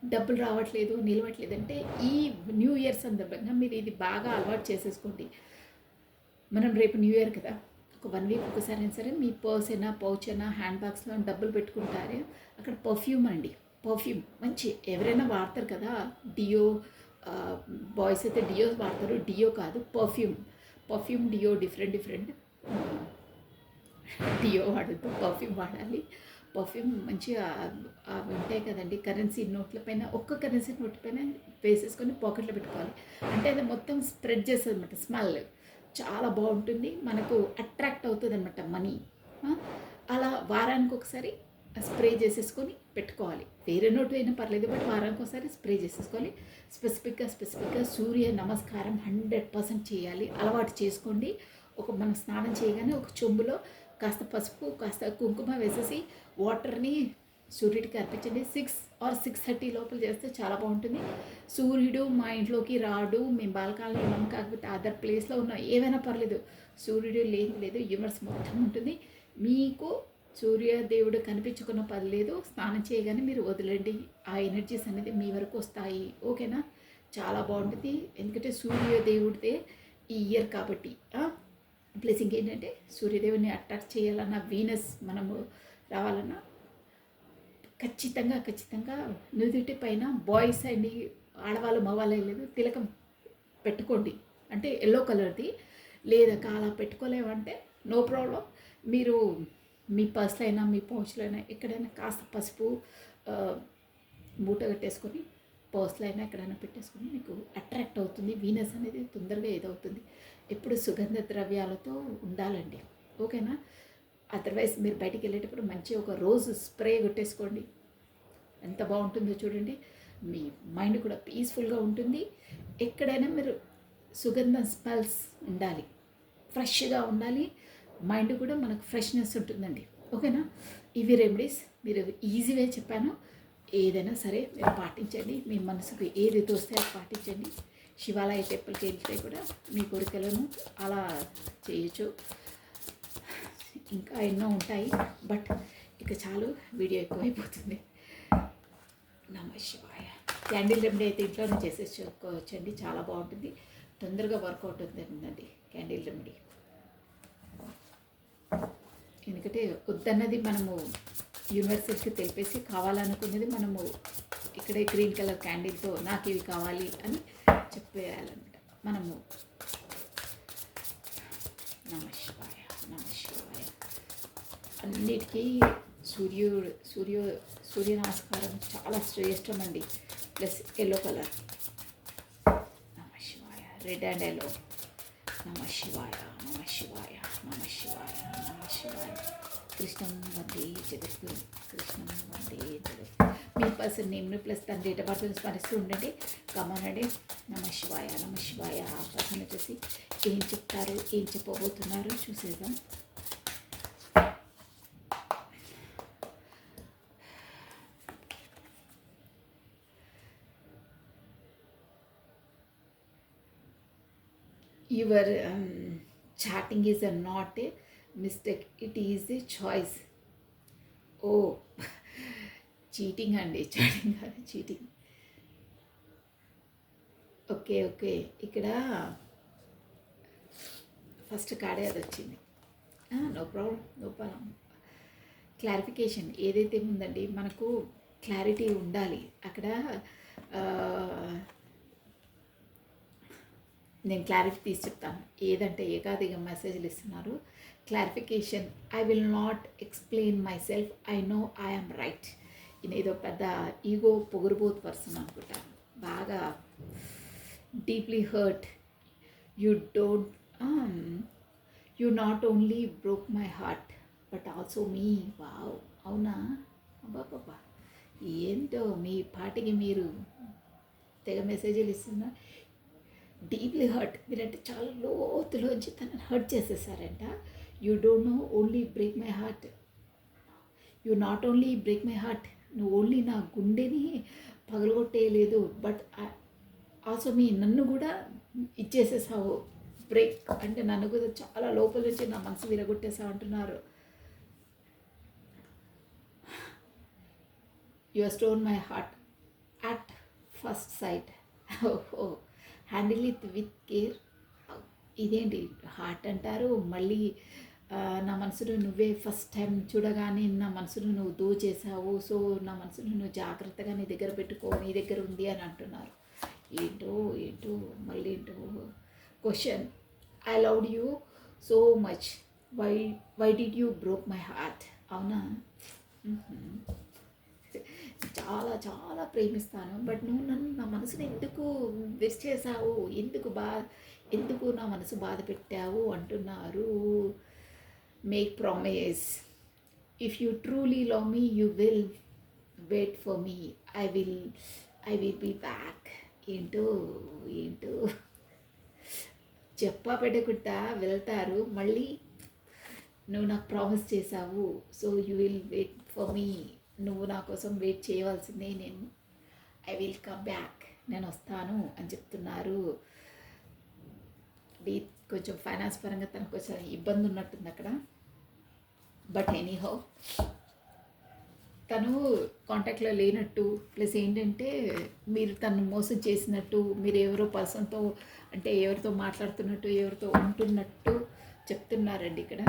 డబ్బులు రావట్లేదు నిలవట్లేదు అంటే ఈ న్యూ ఇయర్ సందర్భంగా మీరు ఇది బాగా అలవాటు చేసేసుకోండి. మనం రేపు న్యూ ఇయర్ కదా, ఒక 1 వీక్ ఒకసారి అయినా సరే మీ పర్స్ అయినా పౌచ్ అయినా హ్యాండ్ బ్యాగ్స్లో డబ్బులు పెట్టుకుంటారే, అక్కడ పర్ఫ్యూమ్ అండి, పర్ఫ్యూమ్ మంచి ఎవరైనా వాడతారు కదా, డియో, బాయ్స్ అయితే డియో వాడతారు, డియో కాదు పర్ఫ్యూమ్, పర్ఫ్యూమ్ డియో డిఫరెంట్ డిఫరెంట్. డియో వాడద్దు, పర్ఫ్యూమ్ వాడాలి. పర్ఫ్యూమ్ మంచిగా అవి ఉంటాయి కదండి, కరెన్సీ నోట్ల పైన, ఒక్క కరెన్సీ నోట్ పైన వేసేసుకొని పాకెట్లో పెట్టుకోవాలి. అంటే అది మొత్తం స్ప్రెడ్ చేస్తుంది అనమాట, స్మెల్ చాలా బాగుంటుంది, మనకు అట్రాక్ట్ అవుతుంది అనమాట మనీ. అలా వారానికి ఒకసారి స్ప్రే చేసేసుకొని పెట్టుకోవాలి. వేరే నోటు అయినా పర్లేదు, బట్ వారానికి ఒకసారి స్ప్రే చేసేసుకోవాలి. స్పెసిఫిక్గా సూర్య నమస్కారం 100% చేయాలి, అలవాటు చేసుకోండి. మనం స్నానం చేయగానే ఒక చెంబులో కాస్త పసుపు కాస్త కుంకుమ వేసేసి వాటర్ని సూర్యుడికి అర్పించండి. 6 or 6:30 లోపల చేస్తే చాలా బాగుంటుంది. సూర్యుడు మా ఇంట్లోకి రాడు, మేము బాల్కాల్లో ఉన్నాం, కాకపోతే అదర్ ప్లేస్లో ఉన్నాం, ఏమైనా పర్లేదు, సూర్యుడు లేదు, యూనివర్స్ మొత్తం ఉంటుంది. మీకు సూర్యదేవుడు కనిపించుకున్న పర్లేదు, స్నానం చేయగానే మీరు వదిలేండి, ఆ ఎనర్జీస్ అనేది మీ వరకు వస్తాయి. ఓకేనా? చాలా బాగుంటుంది, ఎందుకంటే సూర్యదేవుడిదే ఈ ఇయర్ కాబట్టి. ప్లస్ ఇంకేంటంటే సూర్యదేవుని అట్రాక్ట్ చేయాలన్నా, వీనస్ మనము రావాలన్నా ఖచ్చితంగా నుదుటి పైన బాయ్స్ అండి, ఆడవాళ్ళు మగవాళ్ళు లేదు, తిలకం పెట్టుకోండి. అంటే ఎల్లో కలర్ది, లేదా అలా పెట్టుకోలేమంటే నో ప్రాబ్లం, మీరు మీ పర్స్లో అయినా మీ పౌచ్లో అయినా ఎక్కడైనా కాస్త పసుపు మూట కట్టేసుకొని పర్స్లో అయినా ఎక్కడైనా పెట్టేసుకొని మీకు అట్రాక్ట్ అవుతుంది. వీనస్ అనేది తొందరగా ఏదవుతుంది. ఎప్పుడు సుగంధ ద్రవ్యాలతో ఉండాలండి, ఓకేనా? అదర్వైజ్ మీరు బయటికి వెళ్ళేటప్పుడు మంచి ఒక రోజు స్ప్రే కొట్టేసుకోండి, ఎంత బాగుంటుందో చూడండి. మీ మైండ్ కూడా పీస్ఫుల్గా ఉంటుంది. ఎక్కడైనా మీరు సుగంధం స్మెల్స్ ఉండాలి, ఫ్రెష్గా ఉండాలి, మైండ్ కూడా మనకు ఫ్రెష్నెస్ ఉంటుందండి, ఓకేనా? ఇవి రెమెడీస్ మీరు ఈజీవే చెప్పాను, ఏదైనా సరే మీరు పాటించండి, మీ మనసుకు ఏది తోస్తే అది పాటించండి. శివాలయ టెంపుల్కి వెళ్తే కూడా మీ కోరికలను అలా చేయొచ్చు. ఇంకా ఎన్నో ఉంటాయి, బట్ ఇక చాలు, వీడియో ఎక్కువైపోతుంది. నమ శివాయ. క్యాండిల్ రెమెడీ అయితే ఇంట్లోనే చేసేసుకోవచ్చండి, చాలా బాగుంటుంది, తొందరగా వర్కౌట్ అవుతుందండి క్యాండిల్ రెమెడీ. ఎందుకంటే వద్దన్నది మనము యూనివర్సల్కి తెలిపేసి, కావాలనుకున్నది మనము ఇక్కడే గ్రీన్ కలర్ క్యాండిల్తో నాకు ఇవి కావాలి అని చెప్పేయాలన్నమాట మనము. నమ శివాయ, నమ శివాయ. అన్నిటికీ సూర్య నమస్కారం చాలా శ్రేష్టం అండి. ప్లస్ ఎల్లో కలర్, నమ శివాయ, రెడ్ అండ్ ఎల్లో. నమ శివాయ, నమ శివాయ, నమ శివాయ, నమ శివాయ. కృష్ణం వందే జగద్గురు, కృష్ణం వందే జగద్గురు. మీ పర్సన్ నేమ్ను ప్లస్ తన డేట్ ఆఫ్ బర్త్ని స్మరిస్తూ ఉండండి. కమానండి. నమ శివాయ, నమ శివాయ. ఆ పర్సన్ వచ్చేసి ఏం చెప్తారు, ఏం చెప్పబోతున్నారు చూసేద్దాం. Your chatting is not a mistake, it is a choice. ఓ చీటింగ్ అండి, చాటింగ్ కాదు, చీటింగ్. ఓకే, ఇక్కడ ఫస్ట్ కార్డే అది వచ్చింది. No problem. క్లారిఫికేషన్ ఏదైతే ఉందండి, మనకు క్లారిటీ ఉండాలి అక్కడ. నేను క్లారిటీ తీసి చెప్తాను, ఏదంటే ఏకాదిగా మెసేజ్లు ఇస్తున్నారు. Clarification, I will not explain myself, I know I am right. ఈయన ఏదో పెద్ద ఈగో పొగరుబోత్ పర్సన్ అనుకుంటాను, బాగా deeply hurt. You not only broke my heart but also me. Wow, అవునా? అబ్బాబ్బా, ఏంటో మీ పాటికి మీరు తెగ మెసేజ్లు ఇస్తున్నారు. డీప్లీ హర్ట్, మీరంటే చాలా లోతులోంచి తనని హర్ట్ చేసేసారంట. You don't know only break my heart, you not only break my heart, నువ్వు ఓన్లీ నా గుండెని పగలగొట్టేయలేదు, బట్ ఆల్సో నన్ను కూడా ఇచ్చేసేసావు. బ్రేక్ అంటే నన్ను కూడా చాలా లోపల నుంచి నా మనసు విరగొట్టేసా అంటున్నారు. You stone my heart at first sight. ఓహో, హ్యాండిల్ ఇట్ విత్ కేర్. ఇదేంటి హార్ట్ అంటారు మళ్ళీ. నా మనసును నువ్వే ఫస్ట్ టైం చూడగానే నా మనసును నువ్వు దోచేసావు, సో నా మనసును నువ్వు జాగ్రత్తగా నీ దగ్గర పెట్టుకో, నీ దగ్గర ఉంది అని అంటున్నారు. ఏంటో ఏంటో మళ్ళీ ఏంటో question. I loved you so much, why why did you broke my heart. అవునా, చాలా చాలా ప్రేమిస్తాను, బట్ నువ్వు నన్ను నా మనసుని ఎందుకు విరిచేసావు, ఎందుకు నా మనసు బాధ పెట్టావు అంటున్నారు. Make promise, if you truly love me you will wait for me, I will be back. ఏంటో ఏంటో చెప్పా పెట్టకుండా వెళ్తారు, మళ్ళీ నువ్వు నాకు ప్రామిస్ చేసావు, so you will wait for me. నువ్వు నా కోసం వెయిట్ చేయవలసిందే, ఐ విల్ కమ్ బ్యాక్, నేను వస్తాను అని చెప్తున్నారు. కొంచెం ఫైనాన్స్ పరంగా తనకు కొంచెం ఇబ్బంది ఉన్నట్టుంది అక్కడ. బట్ ఎనీహౌ తను కాంటాక్ట్లో లేనట్టు, ప్లస్ ఏంటంటే మీరు తను మోసం చేసినట్టు, మీరు ఎవరో పర్సన్తో అంటే ఎవరితో మాట్లాడుతున్నట్టు, ఎవరితో ఉంటున్నట్టు చెప్తున్నారండి ఇక్కడ.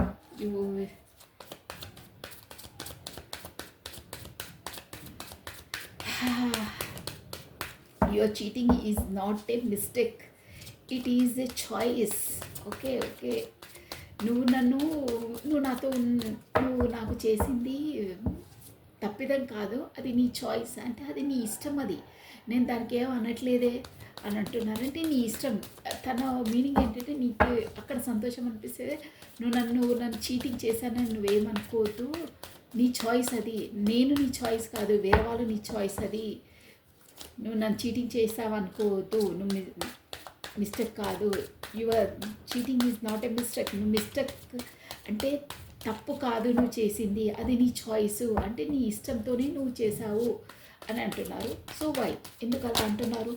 Your cheating is not a mistake, it is a choice. Okay okay, నువ్వు నాకు చేసింది తప్పిదం కాదు, అది నీ చాయిస్, అంటే అది నీ ఇష్టం, అది నేను దానికి ఏం అనట్లేదే అని అంటున్నారు. అంటే నీ ఇష్టం, తన మీనింగ్ ఏంటంటే నీకు అక్కడ సంతోషం అనిపిస్తే నన్ను చీటింగ్ చేశానని నువ్వేమనుకోవద్దు, నీ చాయిస్ అది, నేను నీ చాయిస్ కాదు, వేరే వాళ్ళు నీ చాయిస్ అది. నువ్వు నన్ను చీటింగ్ చేసావు అనుకోవద్దు, నువ్వు మిస్టేక్ కాదు, your cheating is not a mistake. నువ్వు మిస్టేక్ అంటే తప్పు కాదు నువ్వు చేసింది, అది నీ చాయిస్, అంటే నీ ఇష్టంతోనే నువ్వు చేసావు అని అంటున్నారు. సో వై, ఎందుకు అలా అంటున్నారు?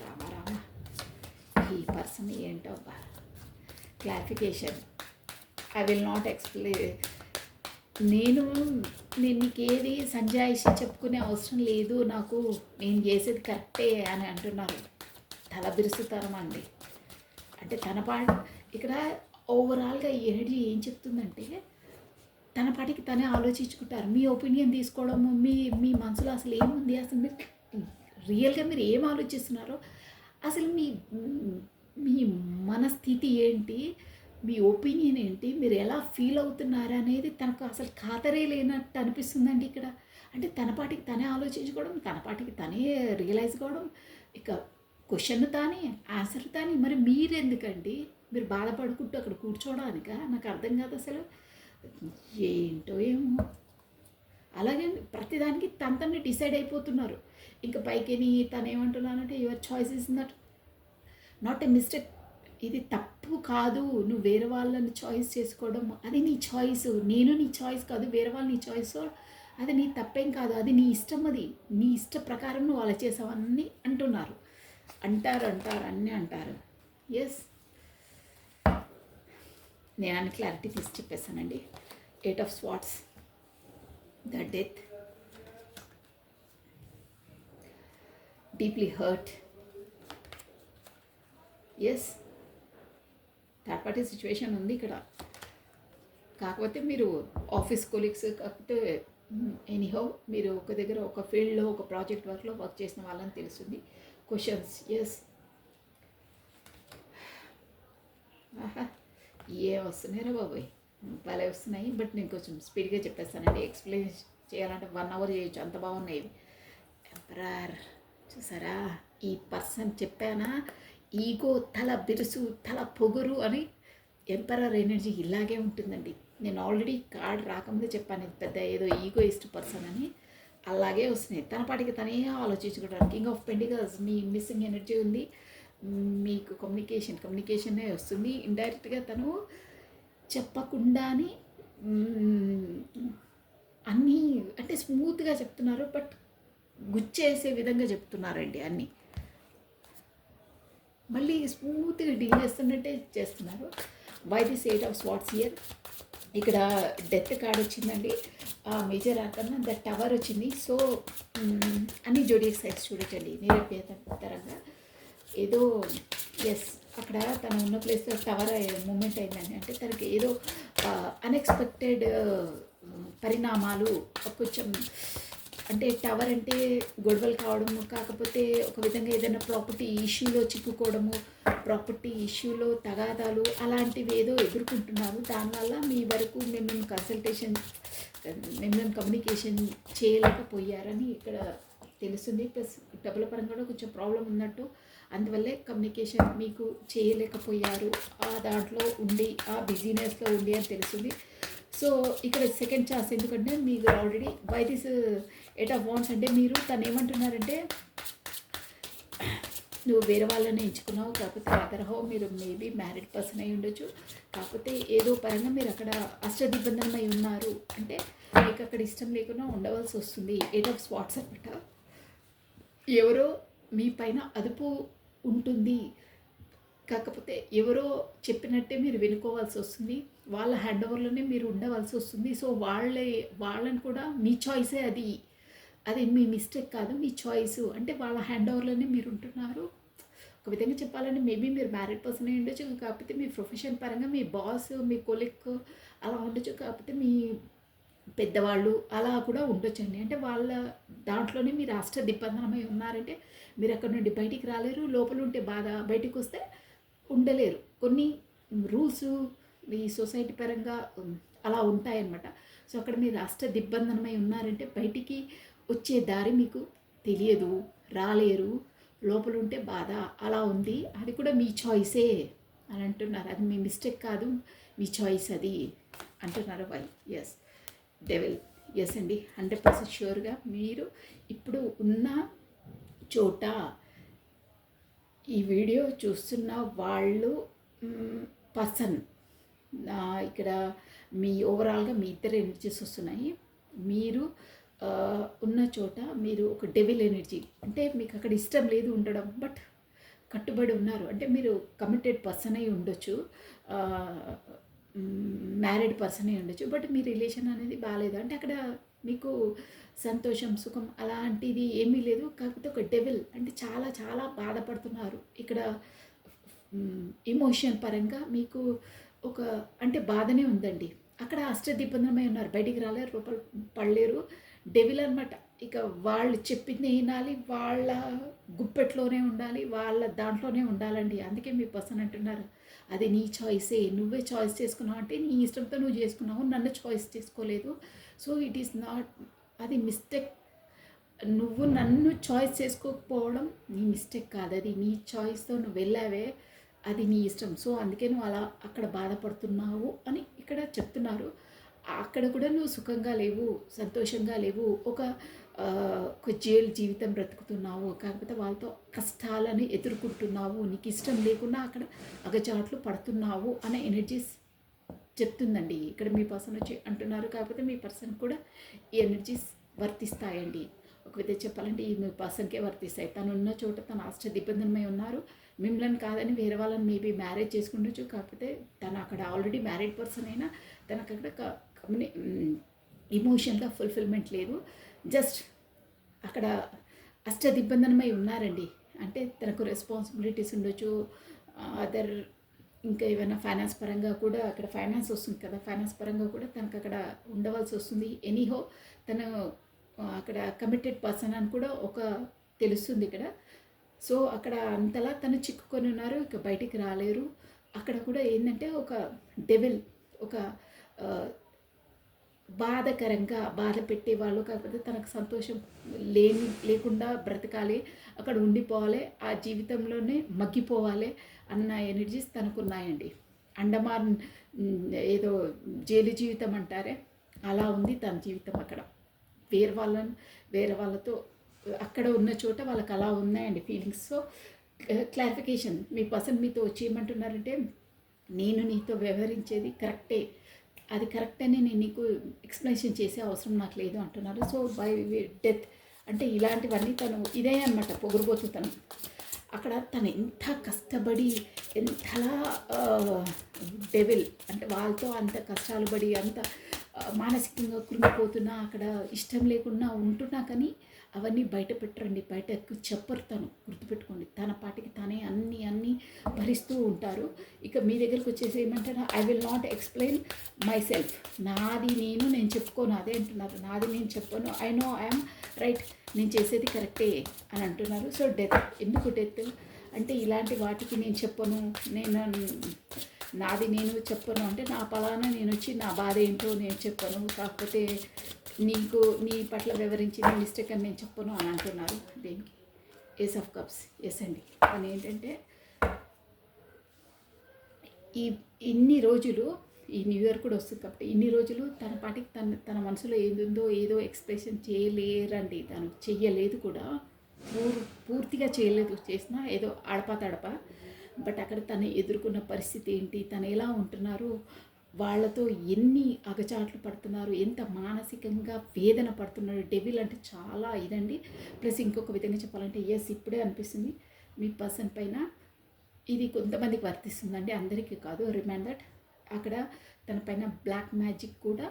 రామ రామ, ఈ పర్సన్ ఏంటో clarification. I will not explain. నేను నీకు ఏది సంజాయిషి చెప్పుకునే అవసరం లేదు, నాకు నేను చేసేది కరెక్టే అని అంటున్నారు. తల బిరుసుతనం అండి. అంటే తన పాట ఇక్కడ ఓవరాల్గా ఈ ఎనర్జీ ఏం చెప్తుందంటే, తన పాటికి తనే ఆలోచించుకుంటారు. మీ ఒపీనియన్ తీసుకోవడము, మీ మనసులో అసలు ఏముంది, అసలు మీరు రియల్గా మీరు ఏం ఆలోచిస్తున్నారో, అసలు మీ మనస్థితి ఏంటి, మీ ఒపీనియన్ ఏంటి, మీరు ఎలా ఫీల్ అవుతున్నారు అనేది తనకు అసలు ఖాతరే లేనట్టు అనిపిస్తుందండి ఇక్కడ. అంటే తన పాటికి తనే ఆలోచించుకోవడం, తన పాటికి తనే రియలైజ్ కావడం, ఇక క్వశ్చన్ తానే, ఆన్సర్ తానే. మరి మీరెందుకండి మీరు బాధపడుకుంటూ అక్కడ కూర్చోవడానిక? నాకు అర్థం కాదు అసలు, ఏంటో ఏమో. అలాగే ప్రతిదానికి తనని డిసైడ్ అయిపోతున్నారు. ఇంకా పైకి తను ఏమంటున్నానంటే, your choice is not a mistake, ఇది తప్పు కాదు, నువ్వు వేరే వాళ్ళని చాయిస్ చేసుకోవడం అది నీ చాయిస్, నేను నీ చాయిస్ కాదు, వేరే వాళ్ళు నీ చాయిస్, అది నీ తప్పేం కాదు, అది నీ ఇష్టం, అది నీ ఇష్ట ప్రకారం నువ్వు అలా చేసావని అంటున్నారు. అంటారు అన్నీ అంటారు. ఎస్, నేను అన్ని క్లారిటీ తీసి చెప్పేస్తానండి. 8 of Swords, the death, deeply hurt. Yes, third party situation ఉంది ఇక్కడ. కాకపోతే మీరు ఆఫీస్ కొలీగ్స్, కాకపోతే ఎనీహౌ మీరు ఒక దగ్గర ఒక ఫీల్డ్లో ఒక ప్రాజెక్ట్ వర్క్లో వర్క్ చేసిన వాళ్ళని తెలుస్తుంది. క్వశ్చన్స్, ఎస్, ఆహా, ఏం వస్తున్నాయిరా బాబోయ్, భలే వస్తున్నాయి. బట్ నేను కొంచెం స్పీడ్గా చెప్పేస్తానండి. ఎక్స్ప్లెయిన్ చేయాలంటే 1 hour చేయొచ్చు, అంత బాగున్నాయి. ఎంపరర్ చూసారా, ఈ పర్సన్ చెప్పానా, ఈగో, తల బిరుసు, తల పొగరు అని. ఎంపరర్ ఎనర్జీ ఇలాగే ఉంటుందండి. నేను ఆల్రెడీ కార్డ్ రాకముందే చెప్పాను, ఇది పెద్ద ఏదో ఈగోయిస్ట్ పర్సన్ అని. అలాగే వస్తున్నాయి, తన పాటికి తనే ఆలోచించుకుంటారు. కింగ్ ఆఫ్ పెంటికల్స్, మీ మిస్సింగ్ ఎనర్జీ ఉంది, మీకు కమ్యూనికేషనే వస్తుంది. ఇండైరెక్ట్గా తను చెప్పకుండానే అన్నీ అంటే స్మూత్గా చెప్తున్నారు, బట్ గుచ్చేసే విధంగా చెప్తున్నారండి అన్నీ. మళ్ళీ స్మూత్గా డీల్ చేస్తున్నట్టే చేస్తున్నారు. Why this 8 of swords here. ఇక్కడ డెత్ కార్డ్ వచ్చిందండి. మేజర్ ఆర్కన్ ద టవర్ వచ్చింది. సో అన్ని జోడియక్ సైడ్స్ చూడొచ్చండి నిరభ్యంతరంగా. ఏదో ఎస్ అక్కడ తను ఉన్న ప్లేస్లో టవర్ మూమెంట్ అయిందండి. అంటే తనకి ఏదో అన్ఎక్స్పెక్టెడ్ పరిణామాలు కొంచెం, అంటే టవర్ అంటే గొడవలు కావడము, కాకపోతే ఒక విధంగా ఏదైనా ప్రాపర్టీ ఇష్యూలో చిక్కుకోవడము, ప్రాపర్టీ ఇష్యూలో తగాదాలు అలాంటివి ఏదో ఎదుర్కొంటున్నారు. దానివల్ల మీ వరకు మిమ్మల్ని కమ్యూనికేషన్ చేయలేకపోయారని ఇక్కడ తెలుస్తుంది. ప్లస్ డబ్బుల పరంగా కూడా కొంచెం ప్రాబ్లం ఉన్నట్టు, అందువల్లే కమ్యూనికేషన్ మీకు చేయలేకపోయారు. ఆ దాంట్లో ఉండి ఆ బిజీనెస్లో ఉండి అని తెలుస్తుంది. సో ఇక్కడ సెకండ్ ఛాన్స్, ఎందుకంటే మీకు already by this 8 of wands అంటే మీరు తను ఏమంటున్నారంటే నువ్వు వేరే వాళ్ళని ఎంచుకున్నావు, కాకపోతే అదర్హో మీరు మేబీ మ్యారీడ్ పర్సన్ అయి ఉండొచ్చు, కాకపోతే ఏదో పరంగా మీరు అక్కడ అష్టదిగ్బంధనమై ఉన్నారు. అంటే మీకు అక్కడ ఇష్టం లేకుండా ఉండవలసి వస్తుంది. 8 ఆఫ్ స్పాట్స్ అనమాట. ఎవరో మీ పైన అదుపు ఉంటుంది, కాకపోతే ఎవరో చెప్పినట్టే మీరు వినుకోవాల్సి వస్తుంది. వాళ్ళ హ్యాండ్ ఓవర్లోనే మీరు ఉండవలసి వస్తుంది. సో వాళ్ళని కూడా మీ చాయిసే అది, అది మీ మిస్టేక్ కాదు, మీ చాయిస్. అంటే వాళ్ళ హ్యాండ్ ఓవర్లోనే మీరు ఉంటున్నారు. ఒక విధంగా చెప్పాలంటే మేబీ మీరు మ్యారీడ్ పర్సన్ అయి ఉండొచ్చు, కాకపోతే మీ ప్రొఫెషన్ పరంగా మీ బాస్, మీ కొలిక్ అలా ఉండొచ్చు, కాకపోతే మీ పెద్దవాళ్ళు అలా కూడా ఉండొచ్చండి. అంటే వాళ్ళ దాంట్లోనే మీరు దిగ్బంధనమై ఉన్నారంటే మీరు అక్కడ నుండి బయటికి రాలేరు. లోపల ఉంటే బాగా బయటికి వస్తే ఉండలేరు. కొన్ని రూల్స్ ఈ సొసైటీ పరంగా అలా ఉంటాయన్నమాట. సో అక్కడ మీరు దిగ్బంధనమై ఉన్నారంటే బయటికి వచ్చే దారి మీకు తెలియదు, రాలేరు, లోపల ఉంటే బాధ అలా ఉంది. అది కూడా మీ చాయిసే అని అంటున్నారు. అది మీ మిస్టేక్ కాదు, మీ చాయిస్ అది అంటున్నారు వాళ్ళు. ఎస్ డెవిల్, ఎస్ అండి, 100% ష్యూర్గా మీరు ఇప్పుడు ఉన్న చోట ఈ వీడియో చూస్తున్న వాళ్ళు పర్సన్ ఇక్కడ మీ ఓవరాల్గా మీ ఇద్దరు ఎనర్జీస్ వస్తున్నాయి. మీరు ఉన్న చోట మీరు ఒక డెవిల్ ఎనర్జీ, అంటే మీకు అక్కడ ఇష్టం లేదు ఉండడం, బట్ కట్టుబడి ఉన్నారు. అంటే మీరు కమిటెడ్ పర్సన్ అయి ఉండొచ్చు, మ్యారీడ్ పర్సన్ అయి ఉండొచ్చు, బట్ మీ రిలేషన్ అనేది బాగాలేదు. అంటే అక్కడ మీకు సంతోషం, సుఖం అలాంటిది ఏమీ లేదు. కాకపోతే ఒక డెవిల్, అంటే చాలా చాలా బాధపడుతున్నారు. ఇక్కడ ఎమోషన్ పరంగా మీకు ఒక అంటే బాధనే ఉందండి. అక్కడ అష్టదిగ్బంధనమై ఉన్నారు, బయటికి రాలేరు, రూపాయలు పడలేరు. డెవిల్ అనమాట. ఇక వాళ్ళు చెప్పింది వినాలి, వాళ్ళ గుప్పెట్లోనే ఉండాలి, వాళ్ళ దాంట్లోనే ఉండాలండి. అందుకే మీ పర్సన్ అంటున్నారు అది నీ చాయిసే, నువ్వే చాయిస్ చేసుకున్నావు, అంటే నీ ఇష్టంతో నువ్వు చేసుకున్నావు, నన్ను చాయిస్ చేసుకోలేదు. సో ఇట్ ఈస్ నాట్, అది మిస్టేక్. నువ్వు నన్ను చాయిస్ చేసుకోకపోవడం నీ మిస్టేక్ కాదు, అది నీ చాయిస్తో నువ్వు వెళ్ళావే, అది నీ ఇష్టం. సో అందుకే నువ్వు అలా అక్కడ బాధపడుతున్నావు అని ఇక్కడ చెప్తున్నారు. అక్కడ కూడా నువ్వు సుఖంగా లేవు, సంతోషంగా లేవు, ఒక జైలు జీవితం బ్రతుకుతున్నావు, కాకపోతే వాళ్ళతో కష్టాలని ఎదుర్కొంటున్నావు, నీకు ఇష్టం లేకుండా అక్కడ అగచాట్లు పడుతున్నావు అనే ఎనర్జీస్ చెప్తుందండి. ఇక్కడ మీ పర్సన్ వచ్చి అంటున్నారు, కాకపోతే మీ పర్సన్ కూడా ఈ ఎనర్జీస్ వర్తిస్తాయండి. ఒక విధంగా చెప్పాలంటే ఈ మీ పర్సన్కే వర్తిస్తాయి. తను ఉన్న చోట తను దిగ్బంధనమై ఉన్నారు. మిమ్మల్ని కాదని వేరే వాళ్ళని మేబీ మ్యారేజ్ చేసుకుండొచ్చు, కాకపోతే తను అక్కడ ఆల్రెడీ మ్యారీడ్ పర్సన్ అయినా తనకు అక్కడ ఇమోషన్గా ఫుల్ఫిల్మెంట్ లేదు. జస్ట్ అక్కడ దిగ్బంధనమై ఉన్నారండి. అంటే తనకు రెస్పాన్సిబిలిటీస్ ఉండొచ్చు, అదర్ ఇంకా ఏమైనా ఫైనాన్స్ పరంగా కూడా అక్కడ ఫైనాన్స్ వస్తుంది కదా, ఫైనాన్స్ పరంగా కూడా తనకు అక్కడ ఉండవలసి వస్తుంది. ఎనీహో తను అక్కడ కమిటెడ్ పర్సన్ అని కూడా ఒక తెలుస్తుంది ఇక్కడ. సో అక్కడ అంతలా తను చిక్కుకొని ఉన్నారు, ఇక బయటికి రాలేరు. అక్కడ కూడా ఏంటంటే ఒక డెవిల్, ఒక బాధకరంగా బాధ పెట్టేవాళ్ళు, కాకపోతే తనకు సంతోషం లేకుండా బ్రతకాలి, అక్కడ ఉండిపోవాలి, ఆ జీవితంలోనే మగ్గిపోవాలి అన్న ఎనర్జీస్ తనకున్నాయండి. అండమాన్ ఏదో జైలు జీవితం అంటారే అలా ఉంది తన జీవితం. అక్కడ వేరే వాళ్ళతో అక్కడ ఉన్న చోట వాళ్ళకి అలా ఉన్నాయండి ఫీలింగ్స్. సో క్లారిఫికేషన్, మీ పర్సన్ మీతో వచ్చి ఏమంటున్నారంటే నేను నీతో వ్యవహరించేది కరెక్టే, అది కరెక్ట్ అని నేను నీకు ఎక్స్ప్లెనేషన్ చేసే అవసరం నాకు లేదు అంటున్నారు. సో బై డెత్ అంటే ఇలాంటివన్నీ తను ఇదే అనమాట పొగరుబోతుతనం. అక్కడ తను ఎంత కష్టపడి ఎంతలా డెవిల్ అంటే వాళ్ళతో అంత కష్టాలు పడి అంత మానసికంగా కృంగిపోతున్నా అక్కడ ఇష్టం లేకుండా ఉంటున్నా కానీ అవన్నీ బయట పెట్టరండి, బయటకు చెప్పరు. తను గుర్తుపెట్టుకోండి, తన పాటికి తానే అన్నీ భరిస్తూ ఉంటారు. ఇక మీ దగ్గరికి వచ్చేసి ఏమంటారా, I will not explain my self, నేను చెప్పుకోను, అదే అంటున్నారు, నాది నేను చెప్పను, ఐ నో ఐఎమ్ రైట్, నేను చేసేది కరెక్టే అని అంటున్నారు. సో డెత్, ఎందుకు డెత్ అంటే ఇలాంటి వాటికి నేను చెప్పను, నాది నేను చెప్పను అంటే నా పలానా నేను వచ్చి నా బాధ ఏంటో నేను చెప్పను, కాకపోతే నీ పట్ల వివరించింది మిస్టేక్ అని నేను చెప్పను అని అంటున్నారు. దేనికి? Ace of cups. ఎస్ అండి, అని ఏంటంటే ఇన్ని రోజులు ఈ న్యూ ఇయర్ కూడా వస్తుంది కాబట్టి ఇన్ని రోజులు తన పాటికి తన మనసులో ఏదుందో ఏదో ఎక్స్ప్రెషన్ చేయలేరండి, తను చెయ్యలేదు కూడా, పూర్తిగా చేయలేదు, చేసినా ఏదో అడపా తడప. బట్ అక్కడ తను ఎదుర్కొన్న పరిస్థితి ఏంటి, తను ఎలా ఉంటున్నారు, వాళ్ళతో ఎన్ని అగచాట్లు పడుతున్నారు, ఎంత మానసికంగా వేదన పడుతున్నారు. డెవిల్ అంటే చాలా ఇదండి. ప్లస్ ఇంకొక విధంగా చెప్పాలంటే ఎస్, ఇప్పుడే అనిపిస్తుంది మీ పర్సన్ పైన ఇది కొంతమందికి వర్తిస్తుందండి, అందరికీ కాదు. రిమైండర్, అక్కడ తన పైన బ్లాక్ మ్యాజిక్ కూడా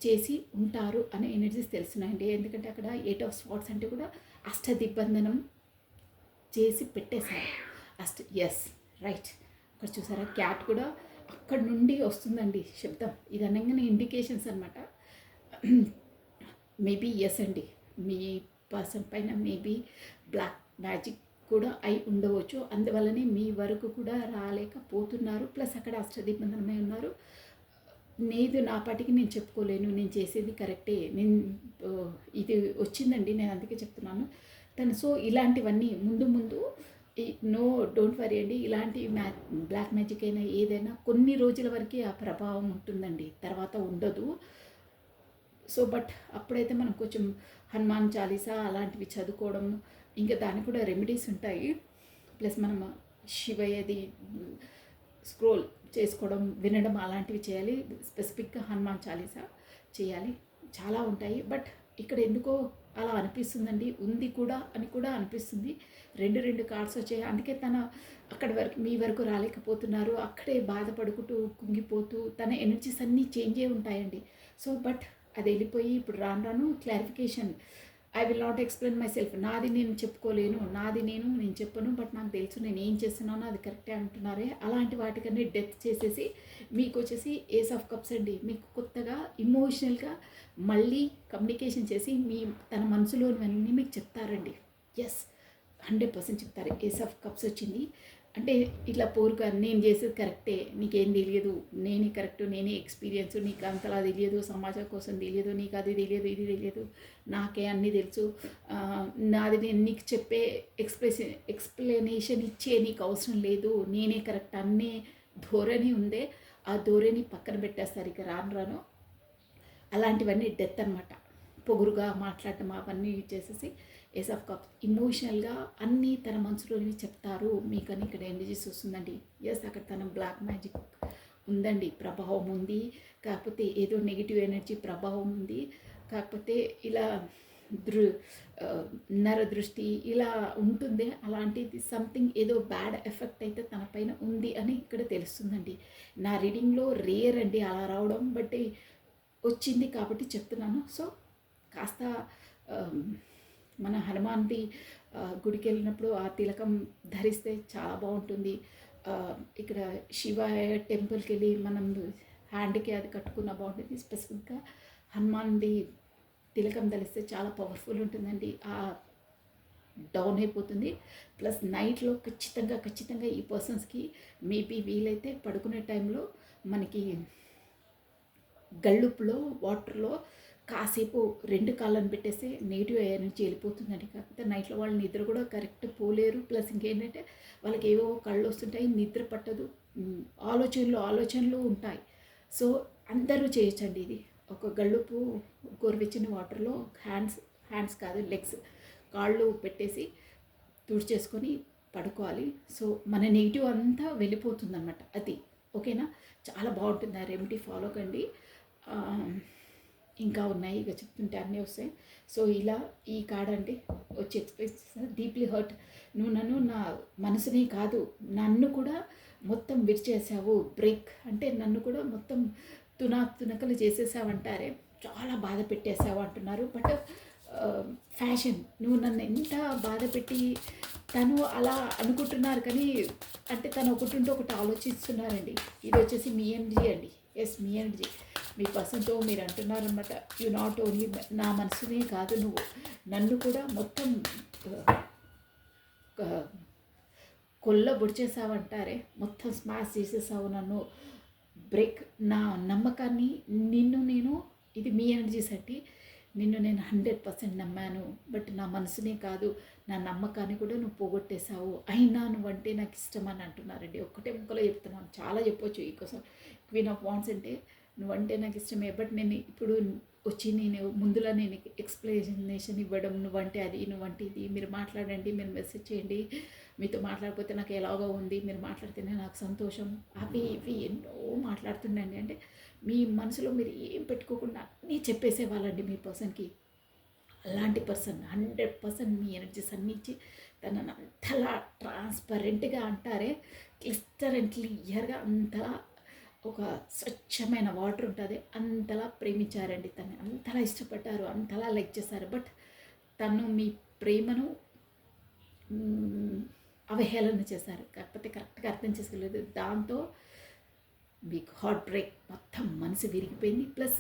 చేసి ఉంటారు అనే ఎనర్జీస్ తెలుస్తున్నాయండి. ఎందుకంటే అక్కడ 8 ఆఫ్ స్పాట్స్ అంటే కూడా అష్టదిగ్బంధనం చేసి పెట్టేశారు. Yes, right. అక్కడ చూసారా, క్యాట్ కూడా అక్కడ నుండి వస్తుందండి శబ్దం. ఇది అనగానే ఇండికేషన్స్ అనమాట. మేబీ ఎస్ అండి, మీ పర్సన్ పైన మేబీ బ్లాక్ మ్యాజిక్ కూడా అయి ఉండవచ్చు, అందువల్లనే మీ వరకు కూడా రాలేకపోతున్నారు. ప్లస్ అక్కడ అష్టదిగ్బంధనమై ఉన్నారు. నా పాటికి నేను చెప్పుకోలేను, నేను చేసేది కరెక్టే, ఇది వచ్చిందండి, నేను అందుకే చెప్తున్నాను తను. సో ఇలాంటివన్నీ ముందు నో, డోంట్ వరీ అండి, ఇలాంటి బ్లాక్ మ్యాజిక్ అయినా ఏదైనా కొన్ని రోజుల వరకు ఆ ప్రభావం ఉంటుందండి, తర్వాత ఉండదు. సో బట్ అప్పుడైతే మనం కొంచెం హనుమాన్ చాలీసా అలాంటివి చదువుకోవడం, ఇంకా దానికి కూడా రెమెడీస్ ఉంటాయి. ప్లస్ మనం శివయ్యది స్క్రోల్ చేసుకోవడం, వినడం అలాంటివి చేయాలి. స్పెసిఫిక్గా హనుమాన్ చాలీసా చేయాలి, చాలా ఉంటాయి. బట్ ఇక్కడ ఎందుకో అలా అనిపిస్తుందండి, ఉంది కూడా అని కూడా అనిపిస్తుంది. రెండు కార్డ్స్ వచ్చాయి, అందుకే తన అక్కడి వరకు మీ వరకు రాలేకపోతున్నారు. అక్కడే బాధపడుకుంటూ కుంగిపోతూ తన ఎనర్జీస్ అన్నీ చేంజ్ అయి ఉంటాయండి. సో బట్ అది వెళ్ళిపోయి ఇప్పుడు రాను clarification, I will not explain my self, నాది నేను చెప్పుకోలేను, నేను చెప్పను, బట్ నాకు తెలుసు నేను ఏం చేస్తున్నానో అది కరెక్టే అంటున్నారే. అలాంటి వాటికన్నీ డెత్ చేసేసి మీకు వచ్చేసి ఏస్ ఆఫ్ కప్స్ అండి, మీకు కొత్తగా ఇమోషనల్గా మళ్ళీ కమ్యూనికేషన్ చేసి తన మనసులోనివన్నీ మీకు చెప్తారండి. ఎస్, 100% చెప్తారు. ఏస్ ఆఫ్ కప్స్ వచ్చింది అంటే ఇట్లా పోరుగా నేను చేసేది కరెక్టే, నీకేం తెలియదు, నేనే కరెక్ట్, నేనే ఎక్స్పీరియన్స్, నీకు అంతలా తెలియదు, సమాజం కోసం తెలియదు, నీకు అది తెలియదు, ఇది తెలియదు, నాకే అన్నీ తెలుసు, నాది నేను నీకు చెప్పే ఎక్స్ప్లెనేషన్ ఇచ్చే నీకు అవసరం లేదు, నేనే కరెక్ట్ అనే ధోరణి ఉందే, ఆ ధోరణి పక్కన పెట్టేస్తారు ఇక రాను. అలాంటివన్నీ డెత్ అనమాట. పొగురుగా మాట్లాడటం అవన్నీ చేసేసి ఏస్ ఆఫ్ కప్స్ ఇమోషనల్గా అన్నీ తన మనసులోని చెప్తారు మీకని ఇక్కడ ఎనర్జీస్ వస్తుందండి. ఎస్, అక్కడ తన బ్లాక్ మ్యాజిక్ ఉందండి, ప్రభావం ఉంది, కాకపోతే ఏదో నెగిటివ్ ఎనర్జీ ప్రభావం ఉంది, కాకపోతే ఇలా నరదృష్టి ఇలా ఉంటుంది, అలాంటిది సంథింగ్ ఏదో బ్యాడ్ ఎఫెక్ట్ అయితే తన పైన ఉంది అని ఇక్కడ తెలుస్తుందండి. నా రీడింగ్లో రేర్ అండి అలా రావడం, బట్ వచ్చింది కాబట్టి చెప్తున్నాను. సో కాస్త మన హనుమాన్ది గుడికి వెళ్ళినప్పుడు ఆ తిలకం ధరిస్తే చాలా బాగుంటుంది. ఇక్కడ శివ టెంపుల్కి వెళ్ళి మనం హ్యాండ్కి అది కట్టుకున్న బాగుంటుంది. స్పెసిఫిక్గా హనుమాన్ది తిలకం ధరిస్తే చాలా పవర్ఫుల్ ఉంటుందండి, డౌన్ అయిపోతుంది. ప్లస్ నైట్లో ఖచ్చితంగా ఈ పర్సన్స్కి మేబీ వీలైతే పడుకునే టైంలో మనకి గళ్ళుపులో వాటర్లో కాసేపు 2 కాళ్ళను పెట్టేస్తే నెగిటివ్ ఎనర్జీ వెళ్ళిపోతుందండి. కాకపోతే నైట్లో వాళ్ళు నిద్ర కూడా కరెక్ట్ పోలేరు. ప్లస్ ఇంకేంటంటే వాళ్ళకి ఏవో కళ్ళు వస్తుంటాయి, నిద్ర పట్టదు, ఆలోచనలు ఉంటాయి. సో అందరూ చేయొచ్చండి ఇది. ఒక గళ్ళుపు గోరువెచ్చని వాటర్లో హ్యాండ్స్ కాదు లెగ్స్, కాళ్ళు పెట్టేసి తుడిచేసుకొని పడుకోవాలి. సో మన నెగిటివ్ అంతా వెళ్ళిపోతుంది అన్నమాట. అది ఓకేనా, చాలా బాగుంటుంది. ఆ రెమెడీ ఫాలో కండి. ఇంకా ఉన్నాయి, ఇక చెప్తుంటే అన్నీ వస్తాయి. సో ఇలా ఈ కార్డ్ అంటే వచ్చి ఎక్స్ప్రెస్ చేస్తాను. డీప్లీ హర్ట్, నువ్వు నన్ను నా మనసుని కాదు నన్ను కూడా మొత్తం విడిచేసావు, బ్రేక్ అంటే నన్ను కూడా మొత్తం తునకలు చేసేసావంటారే, చాలా బాధ పెట్టేసావు అంటున్నారు. బట్ ఫ్యాషన్, నువ్వు నన్ను ఎంత బాధ పెట్టి, తను అలా అనుకుంటున్నారు కానీ అంటే తను ఒకటి ఉంటే ఒకటి ఆలోచిస్తున్నారండి. ఇది వచ్చేసి మీ ఎనర్జీ అండి. ఎస్, మీ ఎనర్జీ. మీ పర్సన్తో మీరు అంటున్నారన్నమాట, యు నాట్ ఓన్లీ నా మనసునే కాదు, నువ్వు నన్ను కూడా మొత్తం కొల్ల బొడిచేసావంటారే, మొత్తం స్మాష్ చేసేసావు నన్ను, బ్రేక్ నా నమ్మకాన్ని, నేను ఇది మీ ఎనర్జీస్ అంటే నిన్ను నేను 100% నమ్మాను, బట్ నా మనసునే కాదు నా నమ్మకాన్ని కూడా నువ్వు పోగొట్టేశావు, అయినా నువ్వంటే నాకు ఇష్టం అని అంటున్నారండి. ఒక్కటే ముక్కలో చెప్తున్నాను, చాలా చెప్పొచ్చు ఈ కోసం. క్వీన్ ఆఫ్ వాండ్స్ అంటే నువ్వంటే నాకు ఇష్టమే, బట్ నేను ఇప్పుడు వచ్చి నేను ముందులా నేను ఎక్స్ప్లెనేషన్ ఇవ్వడం, నువ్వంటే అది, నువ్వంటే ఇది, మీరు మాట్లాడండి, మీరు మెసేజ్ చేయండి, మీతో మాట్లాడకపోతే నాకు ఎలాగో ఉంది, మీరు మాట్లాడితేనే నాకు సంతోషం, అవి ఇవి ఎన్నో మాట్లాడుతుండండి. అంటే మీ మనసులో మీరు ఏం పెట్టుకోకుండా అన్నీ చెప్పేసేవాళ్ళండి మీ పర్సన్కి. అలాంటి పర్సన్ 100% మీ ఎనర్జీస్ అన్నీ ఇచ్చి తనను అంతలా ట్రాన్స్పరెంట్గా అంటారే, క్లిస్టర్ అండ్ క్లియర్గా అంతలా ఒక స్వచ్ఛమైన వాటర్ ఉంటుంది, అంతలా ప్రేమించారండి, తను అంతలా ఇష్టపడ్డారు, అంతలా లైక్ చేశారు. బట్ తను మీ ప్రేమను అవహేళన చేశారు, కాకపోతే కరెక్ట్గా అర్థం చేసుకోలేదు. దాంతో మీకు హార్ట్ బ్రేక్, మొత్తం మనసు విరిగిపోయింది, ప్లస్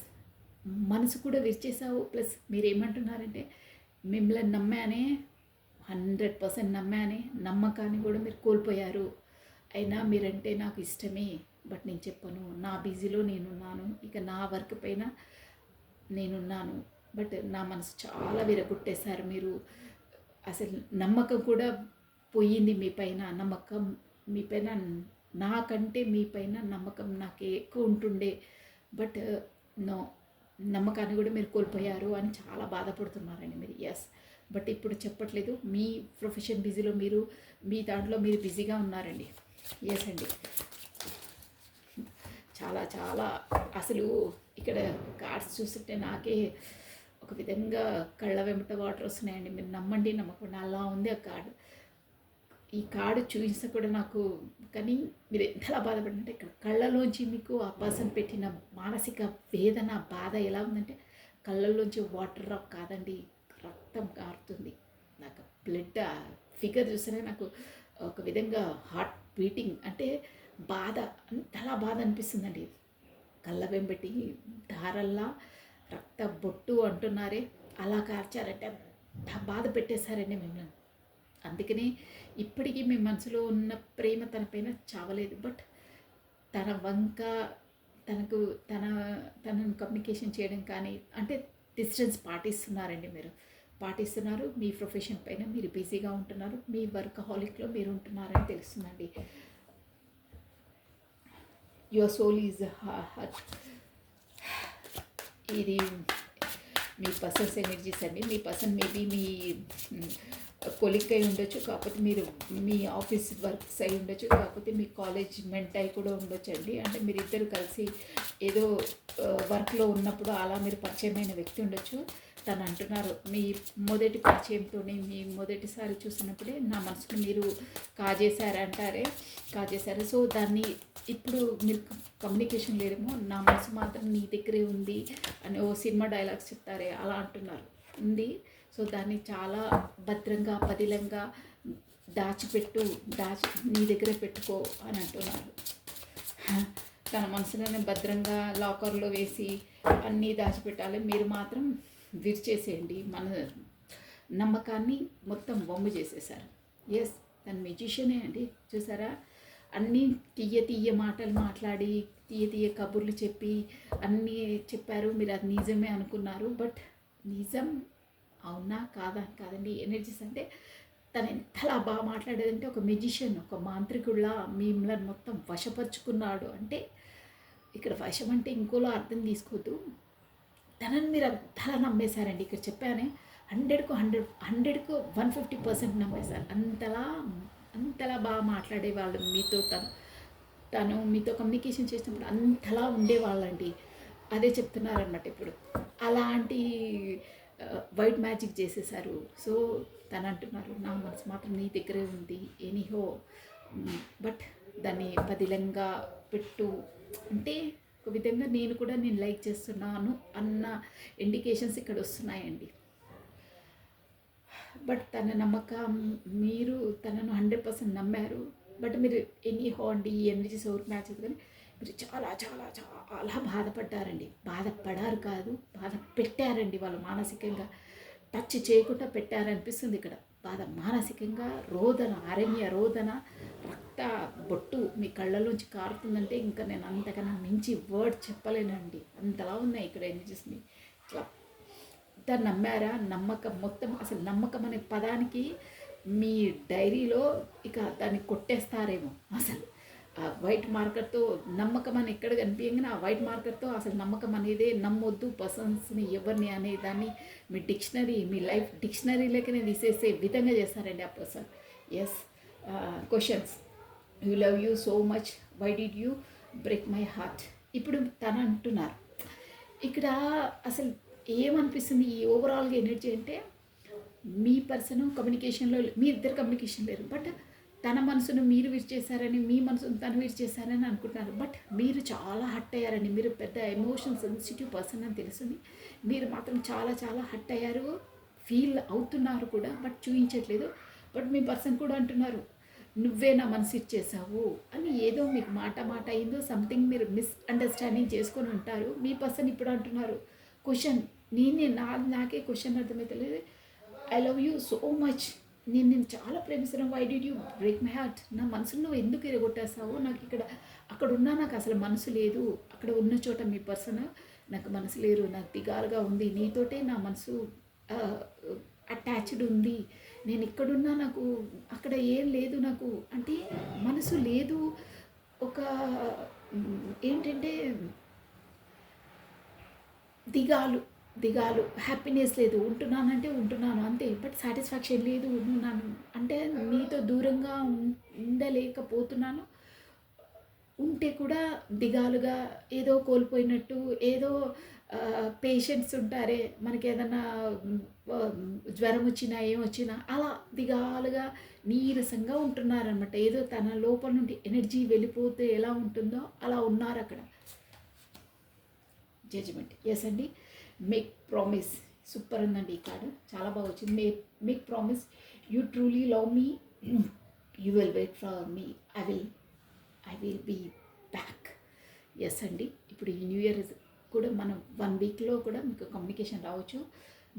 మనసు కూడా విరిచేసావు. ప్లస్ మీరు ఏమంటున్నారంటే మిమ్మల్ని నమ్మానే, 100% నమ్మానే, నమ్మకాన్ని కూడా మీరు కోల్పోయారు. అయినా మీరంటే నాకు ఇష్టమే, బట్ నేను చెప్పను, నా బిజీలో నేనున్నాను, ఇక నా వర్క్ పైన నేనున్నాను, బట్ నా మనసు చాలా విరగొట్టేశారు మీరు. అసలు నమ్మకం కూడా పోయింది మీ పైన, నమ్మకం మీ పైన, నాకంటే మీ పైన నమ్మకం నాకు ఎక్కువ ఉంటుండే, బట్ నో, నమ్మకాన్ని కూడా మీరు కోల్పోయారు అని చాలా బాధపడుతున్నారండి మీరు. ఎస్, బట్ ఇప్పుడు చెప్పట్లేదు, మీ ప్రొఫెషన్ బిజీలో మీరు, మీ దాంట్లో మీరు బిజీగా ఉన్నారండి. ఎస్ అండి, చాలా చాలా అసలు ఇక్కడ కార్డ్స్ చూస్తుంటే నాకే ఒక విధంగా కళ్ళ వెంబట వాటర్ వస్తున్నాయండి. మీరు నమ్మండి నమ్మకండి, అలా ఉంది ఆ కార్డు. ఈ కార్డు చూపిస్తే కూడా నాకు, కానీ మీరు ఎంతలా బాధపడినంటే ఇక్కడ కళ్ళలోంచి మీకు ఆ పర్సన్ పెట్టిన మానసిక వేదన, బాధ ఎలా ఉందంటే కళ్ళల్లోంచి వాటర్ డ్రాప్ కాదండి, రక్తం కారుతుంది. నాకు బ్లడ్ ఫిగర్ చూస్తేనే నాకు ఒక విధంగా హార్ట్ బీటింగ్, అంటే బాధ, అంతలా బాధ అనిపిస్తుందండి. కళ్ళ వెంబటి దారల్లా రక్త బొట్టు అంటున్నారే, అలా కార్చారంటే అంత బాధ పెట్టేశారండి మిమ్మల్ని. అందుకనే ఇప్పటికీ మీ మనసులో ఉన్న ప్రేమ తన పైన చావలేదు, బట్ తన వంక తనను కమ్యూనికేషన్ చేయడం కానీ, అంటే డిస్టెన్స్ పాటిస్తున్నారండి, మీరు పాటిస్తున్నారు. మీ ప్రొఫెషన్ పైన మీరు బిజీగా ఉంటున్నారు, మీ వర్క్ హాలిక్లో మీరు ఉంటున్నారని తెలుస్తుందండి. Your soul is hurt. ఇది మీ పర్సన్స్ ఎనర్జీస్ అండి. మీ పర్సన్ మేబీ మీ కొలిక్ అయి ఉండొచ్చు, కాకపోతే మీరు మీ ఆఫీస్ వర్క్స్ అయి ఉండొచ్చు, కాకపోతే మీ కాలేజ్ మెంట్ అయి కూడా ఉండొచ్చు అండి. అంటే మీరిద్దరు కలిసి ఏదో వర్క్లో ఉన్నప్పుడు అలా మీరు పరిచయమైన వ్యక్తి ఉండొచ్చు. తను అంటున్నారు, మీ మొదటి పరిచయంతోనే, మీ మొదటిసారి చూసినప్పుడే నా మనసును మీరు కాజేశారు. సో దాన్ని ఇప్పుడు మీరు కమ్యూనికేషన్ లేదేమో, నా మనసు మాత్రం నీ దగ్గరే ఉంది అని ఓ సినిమా డైలాగ్స్ చెప్తారే, అలా అంటున్నారు ఉంది. సో దాన్ని చాలా భద్రంగా, పదిలంగా నీ దగ్గరే పెట్టుకో అని అంటున్నారు. తన మనసులోనే భద్రంగా లాకర్లో వేసి అన్నీ దాచిపెట్టాలి, మీరు మాత్రం విరిచేసేయండి. మన నమ్మకాన్ని మొత్తం వమ్ము చేసేసారు. ఎస్, తన మెజిషియనే అండి. చూసారా, అన్నీ తీయ మాటలు మాట్లాడి, తీయ కబుర్లు చెప్పి అన్నీ చెప్పారు. మీరు అది నిజమే అనుకున్నారు, బట్ నిజం అవునా కాదా కాదండి. ఎనర్జీస్ అంటే తను ఎంతలా బాగా మాట్లాడేదంటే, ఒక మెజిషియన్, ఒక మాంత్రికుడిలా మిమ్మల్ని మొత్తం వశపరుచుకున్నాడు. అంటే ఇక్కడ వశం అంటే ఇంకోలో అర్థం తీసుకోవద్దు, తనని మీరు అంతలా నమ్మేశారండి. ఇక్కడ చెప్పానే 100కు 150% నమ్మేశారు. అంతలా బాగా మాట్లాడేవాళ్ళు మీతో. తను మీతో కమ్యూనికేషన్ చేసినప్పుడు అంతలా ఉండేవాళ్ళండి. అదే చెప్తున్నారన్నమాట ఇప్పుడు. అలాంటి వైట్ మ్యాజిక్ చేసేసారు. సో తను అంటున్నారు, నా మనసు మాత్రం నీ దగ్గరే ఉంది ఎనీహో, బట్ దాన్ని పదిలంగా పెట్టు అంటే ఒక విధంగా నేను కూడా నేను లైక్ చేస్తున్నాను అన్న ఇండికేషన్స్ ఇక్కడ వస్తున్నాయండి. బట్ తన నమ్మకం, మీరు తనను 100% నమ్మారు. బట్ మీరు ఎనీహో అండి ఈ ఎనర్జీస్ ఎవరికి మ్యాచ్ అవుతుంది, కానీ మీరు చాలా చాలా చాలా బాధపడ్డారండి. బాధపడారు కాదు, బాధ పెట్టారండి. వాళ్ళు మానసికంగా టచ్ చేయకుండా పెట్టారనిపిస్తుంది ఇక్కడ. బాధ మానసికంగా రోదన, అరణ్య రోదన, రక్త బొట్టు మీ కళ్ళలోంచి కారుతుందంటే ఇంకా నేను అంతకన్నా మించి వర్డ్ చెప్పలేనండి. అంతలా ఉన్నాయి ఇక్కడ ఎనర్జీస్ని. ఇట్లా దాన్ని నమ్మారా? నమ్మకం మొత్తం అసలు నమ్మకం అనే పదానికి మీ డైరీలో ఇక దాన్ని కొట్టేస్తారేమో అసలు. ఆ వైట్ మార్కర్తో నమ్మకం అని ఎక్కడ కనిపించగానే ఆ వైట్ మార్కర్తో అసలు నమ్మకం అనేదే నమ్మొద్దు పర్సన్స్ని ఎవరిని అనేదాన్ని మీ డిక్షనరీ, మీ లైఫ్ డిక్షనరీలోకి తీసేసే విధంగా చేస్తారండి ఆ person. Yes, questions, you love you so much, why did you break my heart. ఇప్పుడు తను అంటున్నారు ఇక్కడ అసలు ఏమనిపిస్తుంది ఈ ఓవరాల్గా ఎనర్జీ అంటే, మీ పర్సన్ కమ్యూనికేషన్లో మీ ఇద్దరు కమ్యూనికేషన్ లేరు, బట్ తన మనసును మీరు విరిచేశారని, మీ మనసును తను విరిచేశారని అనుకుంటున్నారు. బట్ మీరు చాలా హట్ అయ్యారండి. మీరు పెద్ద ఎమోషన్ సెన్సిటివ్ పర్సన్ అని తెలుస్తుంది. మీరు మాత్రం చాలా చాలా హట్ అయ్యారు, ఫీల్ అవుతున్నారు కూడా, బట్ చూపించట్లేదు. బట్ మీ పర్సన్ కూడా అంటున్నారు, నువ్వే నా మనసు ఇచ్చేసావు అని. ఏదో మీకు మాట అయిందో సంథింగ్ మీరు మిస్అండర్స్టాండింగ్ చేసుకొని ఉంటారు. మీ పర్సన్ ఇప్పుడు అంటున్నారు క్వశ్చన్, నాకే క్వశ్చన్ అర్థమవుతలేదు. I love you so much, నేను చాలా ప్రేమిస్తున్నాను, why did you break my heart. నా మనసును నువ్వు ఎందుకు ఎరగొట్టేస్తావు? నాకు అక్కడ ఉన్నా నాకు అసలు మనసు లేదు. అక్కడ ఉన్న చోట మీ పర్సన్ నాకు మనసు లేరు, నాకు దిగాలుగా ఉంది, నీతోటే నా మనసు అటాచ్డ్ ఉంది. నేను ఇక్కడున్నా నాకు అక్కడ ఏం లేదు నాకు అంటే మనసు లేదు. ఒక ఏంటంటే దిగాలు, హ్యాపీనెస్ లేదు. ఉంటున్నానంటే ఉంటున్నాను అంతే, బట్ సాటిస్ఫాక్షన్ లేదు. ఉన్నాను అంటే నీతో దూరంగా ఉండలేకపోతున్నాను. ఉంటే కూడా దిగాలుగా, ఏదో కోల్పోయినట్టు, ఏదో పేషెంట్స్ ఉంటారే మనకి ఏదన్నా జ్వరం వచ్చినా ఏమొచ్చినా అలా దిగాలుగా నీరసంగా ఉంటున్నారనమాట. ఏదో తన లోపల నుండి ఎనర్జీ వెళ్ళిపోతే ఎలా ఉంటుందో అలా ఉన్నారు అక్కడ. జడ్జిమెంట్, ఎస్ అండి. మేక్ ప్రామిస్, సూపర్ ఉందండి ఈ కార్డు, చాలా బాగా వచ్చింది. Make promise, you truly love me, you will wait for me, I will be back. Yes అండి. ఇప్పుడు ఈ న్యూ ఇయర్ కూడా మనం 1 వీక్లో కూడా మీకు కమ్యూనికేషన్ రావచ్చు.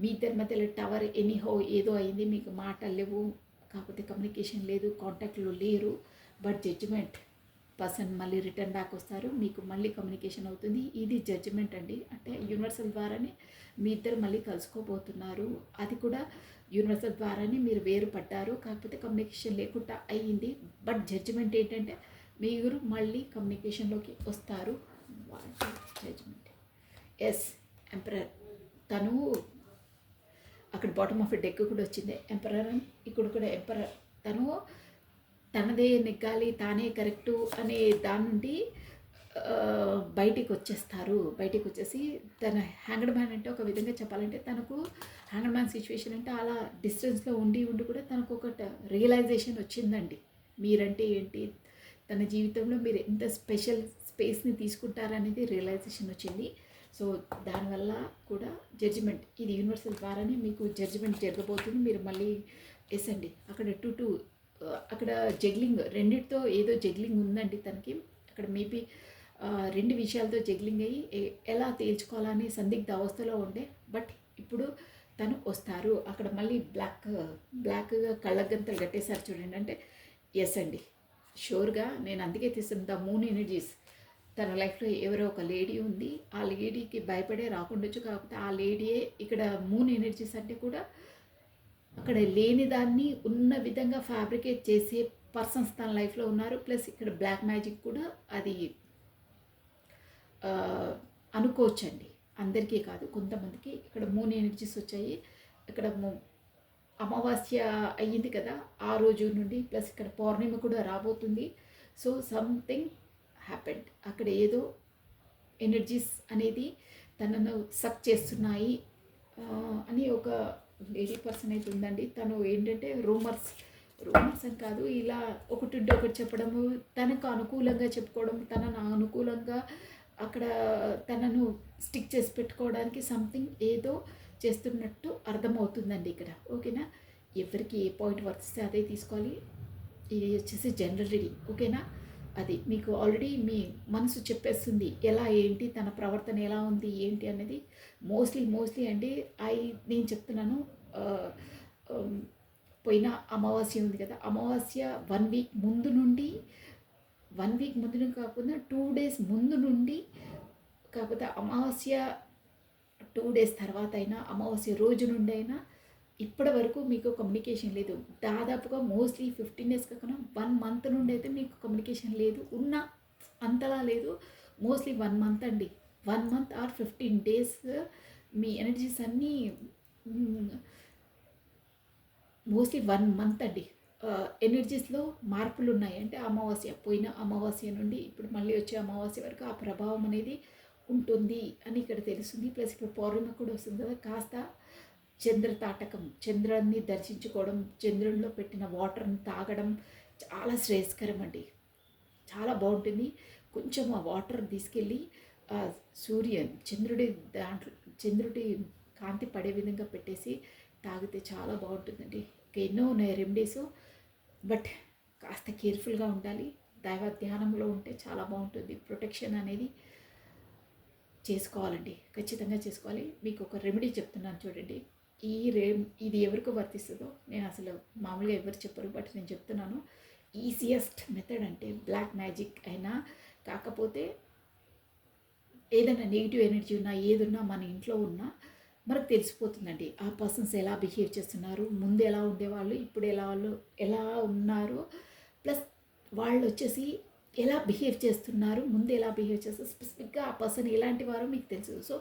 మీ ఇద్దరి మధ్యలో టవర్ ఎనీహో ఏదో అయింది, మీకు మాటలు లేవు, కాకపోతే కమ్యూనికేషన్ లేదు, కాంటాక్ట్లో లేరు. బట్ జడ్జిమెంట్, పర్సన్ మళ్ళీ రిటర్న్ బ్యాక్ వస్తారు, మీకు మళ్ళీ కమ్యూనికేషన్ అవుతుంది. ఇది జడ్జిమెంట్ అండి. అంటే యూనివర్సల్ ద్వారానే మీ ఇద్దరు మళ్ళీ కలుసుకోబోతున్నారు. అది కూడా యూనివర్సల్ ద్వారానే మీరు వేరుపడ్డారు, కాకపోతే కమ్యూనికేషన్ లేకుండా అయ్యింది. బట్ జడ్జిమెంట్ ఏంటంటే మీరు మళ్ళీ కమ్యూనికేషన్లోకి వస్తారు. Judgement, yes. ఎంపరర్, తను అక్కడ బాటమ్ ఆఫ్ డెక్ కూడా వచ్చింది ఎంపరర్ అని, ఇక్కడ కూడా ఎంపరర్. తను తనదే నెగ్గాలి, తానే కరెక్టు అనే దాని నుండి బయటికి వచ్చేస్తారు. బయటికి వచ్చేసి తన హ్యాంగడ్ మ్యాన్ అంటే ఒక విధంగా చెప్పాలంటే తనకు హ్యాంగడ్ మ్యాన్ సిచ్యువేషన్ అంటే అలా డిస్టెన్స్లో ఉండి కూడా తనకు ఒక రియలైజేషన్ వచ్చిందండి. మీరంటే ఏంటి, తన జీవితంలో మీరు ఎంత స్పెషల్ స్పేస్ని తీసుకుంటారనేది రియలైజేషన్ వచ్చింది. సో దానివల్ల కూడా జడ్జిమెంట్, ఇది యూనివర్సల్ ద్వారానే మీకు జడ్జిమెంట్ జరగబోతుంది. మీరు మళ్ళీ ఎస్ అండి. అక్కడ అక్కడ జగ్లింగ్, రెండిటితో ఏదో జగ్లింగ్ ఉందండి తనకి. అక్కడ మేబీ 2 విషయాలతో జగ్లింగ్ అయ్యి ఎలా తేల్చుకోవాలని సందిగ్ధ అవస్థలో ఉండే. బట్ ఇప్పుడు తను వస్తారు. అక్కడ మళ్ళీ బ్లాక్గా కళ్ళగంతలు కట్టేశారు చూడండి. అంటే ఎస్ అండి, షూర్గా నేను అందుకే తీస్తున్న ద మూన్ ఎనర్జీస్. తన లైఫ్లో ఎవరో ఒక లేడీ ఉంది, ఆ లేడీకి భయపడే రాకుండొచ్చు, కాకపోతే ఆ లేడీయే ఇక్కడ మూన్ ఎనర్జీస్ అంటే కూడా అక్కడ లేని దాన్ని ఉన్న విధంగా ఫ్యాబ్రికేట్ చేసే పర్సన్స్ తన లైఫ్లో ఉన్నారు. ప్లస్ ఇక్కడ బ్లాక్ మ్యాజిక్ కూడా అది అనుకోవచ్చండి. అందరికీ కాదు, కొంతమందికి ఇక్కడ మూన్ ఎనర్జీస్ వచ్చాయి. ఇక్కడ అమావాస్య అయ్యింది కదా ఆ రోజు నుండి, ప్లస్ ఇక్కడ పౌర్ణిమ కూడా రాబోతుంది. సో సంథింగ్ హ్యాపెండ్, అక్కడ ఏదో ఎనర్జీస్ అనేది తనను సక్ చేస్తున్నాయి అని ఒక లేడీ పర్సన్ అయితే ఉందండి. తను ఏంటంటే రూమర్స్ అని కాదు, ఇలా ఒకటుంటే ఒకటి చెప్పడము, తనకు అనుకూలంగా చెప్పుకోవడం, తనను అనుకూలంగా అక్కడ తనను స్టిక్ చేసి పెట్టుకోవడానికి సంథింగ్ ఏదో చేస్తున్నట్టు అర్థమవుతుందండి ఇక్కడ. ఓకేనా? ఎవరికి ఏ పాయింట్ వర్తిస్తే అదే తీసుకోవాలి. ఇది వచ్చేసి జనరల్ రీడింగ్. ఓకేనా? అది మీకు ఆల్రెడీ మీ మనసు చెప్పేస్తుంది ఎలా ఏంటి, తన ప్రవర్తన ఎలా ఉంది ఏంటి అనేది. మోస్ట్లీ అండి నేను చెప్తున్నాను. పోయిన అమావాస్య ఉంది కదా, అమావాస్య 1 వీక్ ముందు నుండి, 1 వీక్ ముందు కాకుండా 2 డేస్ ముందు నుండి, కాకపోతే అమావాస్య 2 డేస్ తర్వాత అయినా, అమావాస్య రోజు నుండి అయినా ఇప్పటి వరకు మీకు కమ్యూనికేషన్ లేదు. దాదాపుగా మోస్ట్లీ 15 డేస్ కాకుండా 1 మంత్ నుండి అయితే మీకు కమ్యూనికేషన్ లేదు. ఉన్న అంతలా లేదు. మోస్ట్లీ 1 మంత్ అండి. 1 month or 15 days me energies అన్నీ మోస్ట్లీ 1 మంత్ అండి. ఎనర్జీస్లో మార్పులు ఉన్నాయి. అంటే పోయిన అమావాస్య నుండి ఇప్పుడు మళ్ళీ వచ్చే అమావాస్య వరకు ఆ ప్రభావం అనేది ఉంటుంది అని ఇక్కడ తెలుస్తుంది. ప్లస్ ఇక్కడ పౌర్ణమి కూడా వస్తుంది కదా, కాస్త చంద్రతాటకం, చంద్రుడిని దర్శించుకోవడం, చంద్రుడిలో పెట్టిన వాటర్ని తాగడం చాలా శ్రేయస్కరం అండి. చాలా బాగుంటుంది. కొంచెం ఆ వాటర్ తీసుకెళ్ళి చంద్రుడి కాంతి పడే విధంగా పెట్టేసి తాగితే చాలా బాగుంటుందండి. ఎన్నో ఉన్నాయి రెమెడీస్, బట్ కాస్త కేర్ఫుల్గా ఉండాలి. దైవ ధ్యానంలో ఉంటే చాలా బాగుంటుంది. ప్రొటెక్షన్ అనేది చేసుకోవాలండి, ఖచ్చితంగా చేసుకోవాలి. మీకు ఒక రెమెడీ చెప్తున్నాను చూడండి. ఇది ఎవరికి వర్తిస్తుందో నేను అసలు మామూలుగా ఎవరు చెప్పరు, బట్ నేను చెప్తున్నాను. ఈజియెస్ట్ మెథడ్ అంటే బ్లాక్ మ్యాజిక్ అయినా, కాకపోతే ఏదైనా నెగిటివ్ ఎనర్జీ ఉన్నా, ఏదున్నా మన ఇంట్లో ఉన్నా మనకు తెలిసిపోతుందండి. ఆ పర్సన్స్ ఎలా బిహేవ్ చేస్తున్నారు, ముందు ఎలా ఉండేవాళ్ళు, ఇప్పుడు ఎలా ఉన్నారు, ప్లస్ వాళ్ళు వచ్చేసి ఎలా బిహేవ్ చేస్తున్నారు, ముందు ఎలా బిహేవ్ చేస్తారు, స్పెసిఫిక్గా ఆ పర్సన్ ఎలాంటి వారో మీకు తెలుసు. సో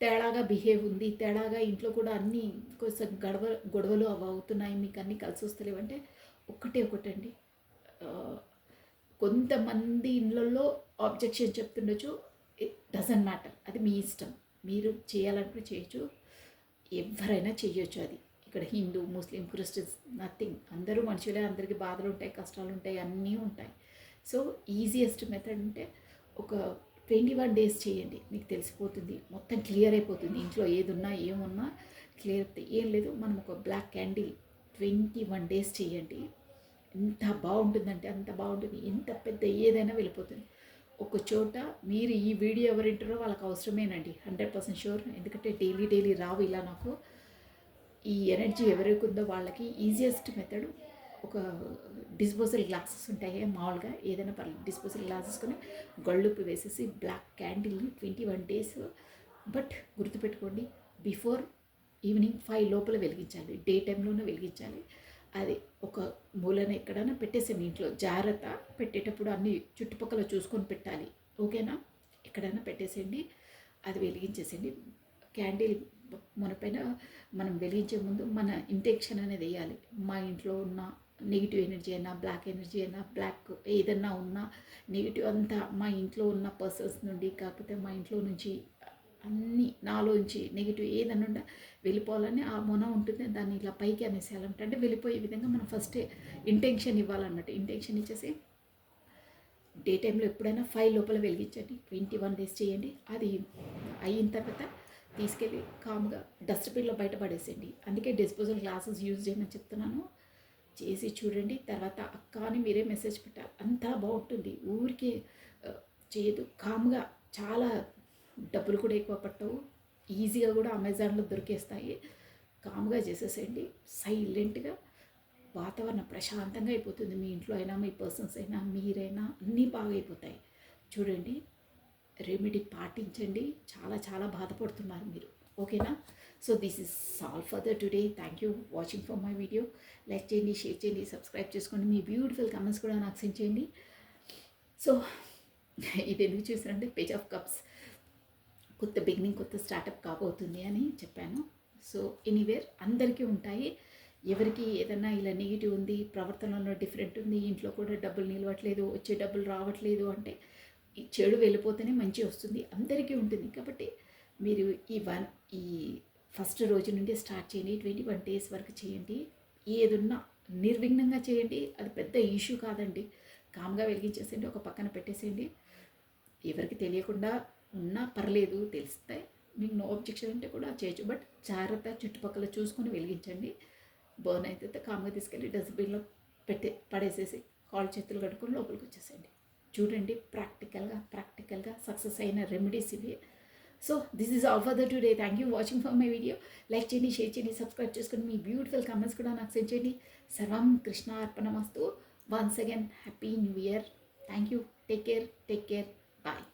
తేడాగా బిహేవ్ ఉంది, తేడాగా ఇంట్లో కూడా అన్నీ కొంచెం గొడవలు అవి అవుతున్నాయి, మీకు అన్నీ కలిసి వస్తలేవంటే ఒకటండి. కొంతమంది ఇళ్ళల్లో ఆబ్జెక్షన్ చెప్తుండొచ్చు. ఇట్ డజంట్ మ్యాటర్, అది మీ ఇష్టం. మీరు చేయాలంటే చేయొచ్చు, ఎవరైనా చేయొచ్చు. అది ఇక్కడ హిందూ, ముస్లిం, క్రిస్టియన్స్ నథింగ్. అందరూ మనుషులే, అందరికీ బాధలు ఉంటాయి, కష్టాలు ఉంటాయి, అన్నీ ఉంటాయి. సో ఈజియెస్ట్ మెథడ్ అంటే ఒక 21 డేస్ చేయండి, మీకు తెలిసిపోతుంది, మొత్తం క్లియర్ అయిపోతుంది. ఇంట్లో ఏదున్నా ఏమున్నా క్లియర్ అవుతాయి. ఏం లేదు, మనం ఒక బ్లాక్ క్యాండిల్ 21 డేస్ చేయండి. ఎంత బాగుంటుందంటే అంత బాగుంటుంది. ఎంత పెద్ద ఏదైనా వెళ్ళిపోతుంది. ఒక చోట మీరు ఈ వీడియో ఎవరు వింటారో వాళ్ళకి అవసరమేనండి, 100% షూర్. ఎందుకంటే డైలీ రావు ఇలా నాకు. ఈ ఎనర్జీ ఎవరికి ఉందో వాళ్ళకి ఈజియెస్ట్ మెథడ్, ఒక డిస్పోజల్ గ్లాసెస్ ఉంటాయి మామూలుగా, ఏదైనా పర్లేదు, డిస్పోజల్ గ్లాసెస్ కొని గళ్ళుప్పు వేసేసి బ్లాక్ క్యాండిల్ని 21 డేస్, బట్ గుర్తుపెట్టుకోండి, బిఫోర్ ఈవినింగ్ 5 లోపల వెలిగించాలి, డే టైంలోనే వెలిగించాలి. అది ఒక మూలన ఎక్కడైనా పెట్టేసాను ఇంట్లో. జాగ్రత్త, పెట్టేటప్పుడు అన్నీ చుట్టుపక్కల చూసుకొని పెట్టాలి. ఓకేనా? ఎక్కడైనా పెట్టేసేయండి, అది వెలిగించేసేయండి. క్యాండిల్ మనపైన మనం వెలిగించే ముందు మన ఇంటెన్షన్ అనేది వేయాలి. మా ఇంట్లో ఉన్న నెగిటివ్ ఎనర్జీ అయినా, బ్లాక్ ఎనర్జీ అయినా, బ్లాక్ ఏదన్నా ఉన్నా, నెగిటివ్ అంతా మా ఇంట్లో ఉన్న పర్సన్స్ నుండి, కాకపోతే మా ఇంట్లో నుంచి అన్నీ నాలోంచి నెగిటివ్ ఏదన్నా ఉండా వెళ్ళిపోవాలని ఆ మొన ఉంటుంది, దాన్ని ఇలా పైకి అనేసేయాలంట. అంటే వెళ్ళిపోయే విధంగా మనం ఫస్టే ఇంటెన్షన్ ఇవ్వాలన్నట్టు. ఇంటెన్షన్ ఇచ్చేసి డే టైంలో ఎప్పుడైనా 5 లోపల వెలిగించండి. 21 డేస్ చేయండి. అది అయిన తర్వాత తీసుకెళ్ళి కామ్గా డస్ట్బిన్లో బయటపడేసేయండి. అందుకే డిస్పోజల్ గ్లాసెస్ యూజ్ చేయమని చెప్తున్నాను. చేసి చూడండి. తర్వాత అక్క అని మీరే మెసేజ్ పెట్టాలి. అంతా బాగుంటుంది. ఊరికే చేయదు, కామ్గా. చాలా డబ్బులు కూడా ఎక్కువ పట్టవు, ఈజీగా కూడా అమెజాన్లో దొరికేస్తాయి. కామ్గా చేసేసేయండి. సైలెంట్గా వాతావరణం ప్రశాంతంగా అయిపోతుంది. మీ ఇంట్లో అయినా, మీ పర్సన్స్ అయినా, మీరైనా అన్నీ బాగా అయిపోతాయి. చూడండి, రెమెడీ పాటించండి. చాలా బాధపడుతున్నారు మీరు. ఓకేనా? So this is all for the today. Thank you watching for my video. Like చేయండి, షేర్ చేయండి, సబ్స్క్రైబ్ చేసుకోండి. మీ బ్యూటిఫుల్ కమెంట్స్ కూడా నాకు సెండ్ చేయండి. సో ఇది ఎందుకు చూసారంటే పేజ్ ఆఫ్ కప్స్, కొత్త బిగినింగ్, కొత్త స్టార్టప్ కాబోతుంది అని చెప్పాను. సో ఎనీవేర్ అందరికీ ఉంటాయి. ఎవరికి ఏదన్నా ఇలా నెగిటివ్ ఉంది, ప్రవర్తనలో డిఫరెంట్ ఉంది, ఇంట్లో కూడా డబ్బులు నిలవట్లేదు, వచ్చే డబ్బులు రావట్లేదు అంటే ఈ చెడు వెళ్ళిపోతేనే మంచి వస్తుంది, అందరికీ ఉంటుంది. కాబట్టి మీరు ఈ ఫస్ట్ రోజు నుండి స్టార్ట్ చేయండి, 21 డేస్ వరకు చేయండి. ఏదున్నా నిర్విఘ్నంగా చేయండి, అది పెద్ద ఇష్యూ కాదండి. కామ్గా వెలిగించేసేయండి, ఒక పక్కన పెట్టేసేయండి. ఎవరికి తెలియకుండా ఉన్నా పర్లేదు, తెలిస్తే మీకు నో అబ్జెక్షన్ అంటే కూడా చేయొచ్చు. బట్ జాగ్రత్త, చుట్టుపక్కల చూసుకొని వెలిగించండి. బర్న్ అయితే కామ్గా తీసుకెళ్ళి డస్ట్బిన్లో పడేసేసి కాళ్ళు చేతులు కట్టుకొని లోపలికి వచ్చేసేయండి. చూడండి, ప్రాక్టికల్గా సక్సెస్ అయిన రెమెడీస్ ఇవి. So this is all for the today. Thank you watching for my video. Like చేయండి, షేర్ చేయండి, సబ్స్క్రైబ్ చేసుకొని మీ బ్యూటిఫుల్ కామెంట్స్ కూడా నాకు సెండ్ చేయండి. సర్వం కృష్ణ అర్పణమస్తు. Once again happy new year. Thank you. Take care. Bye.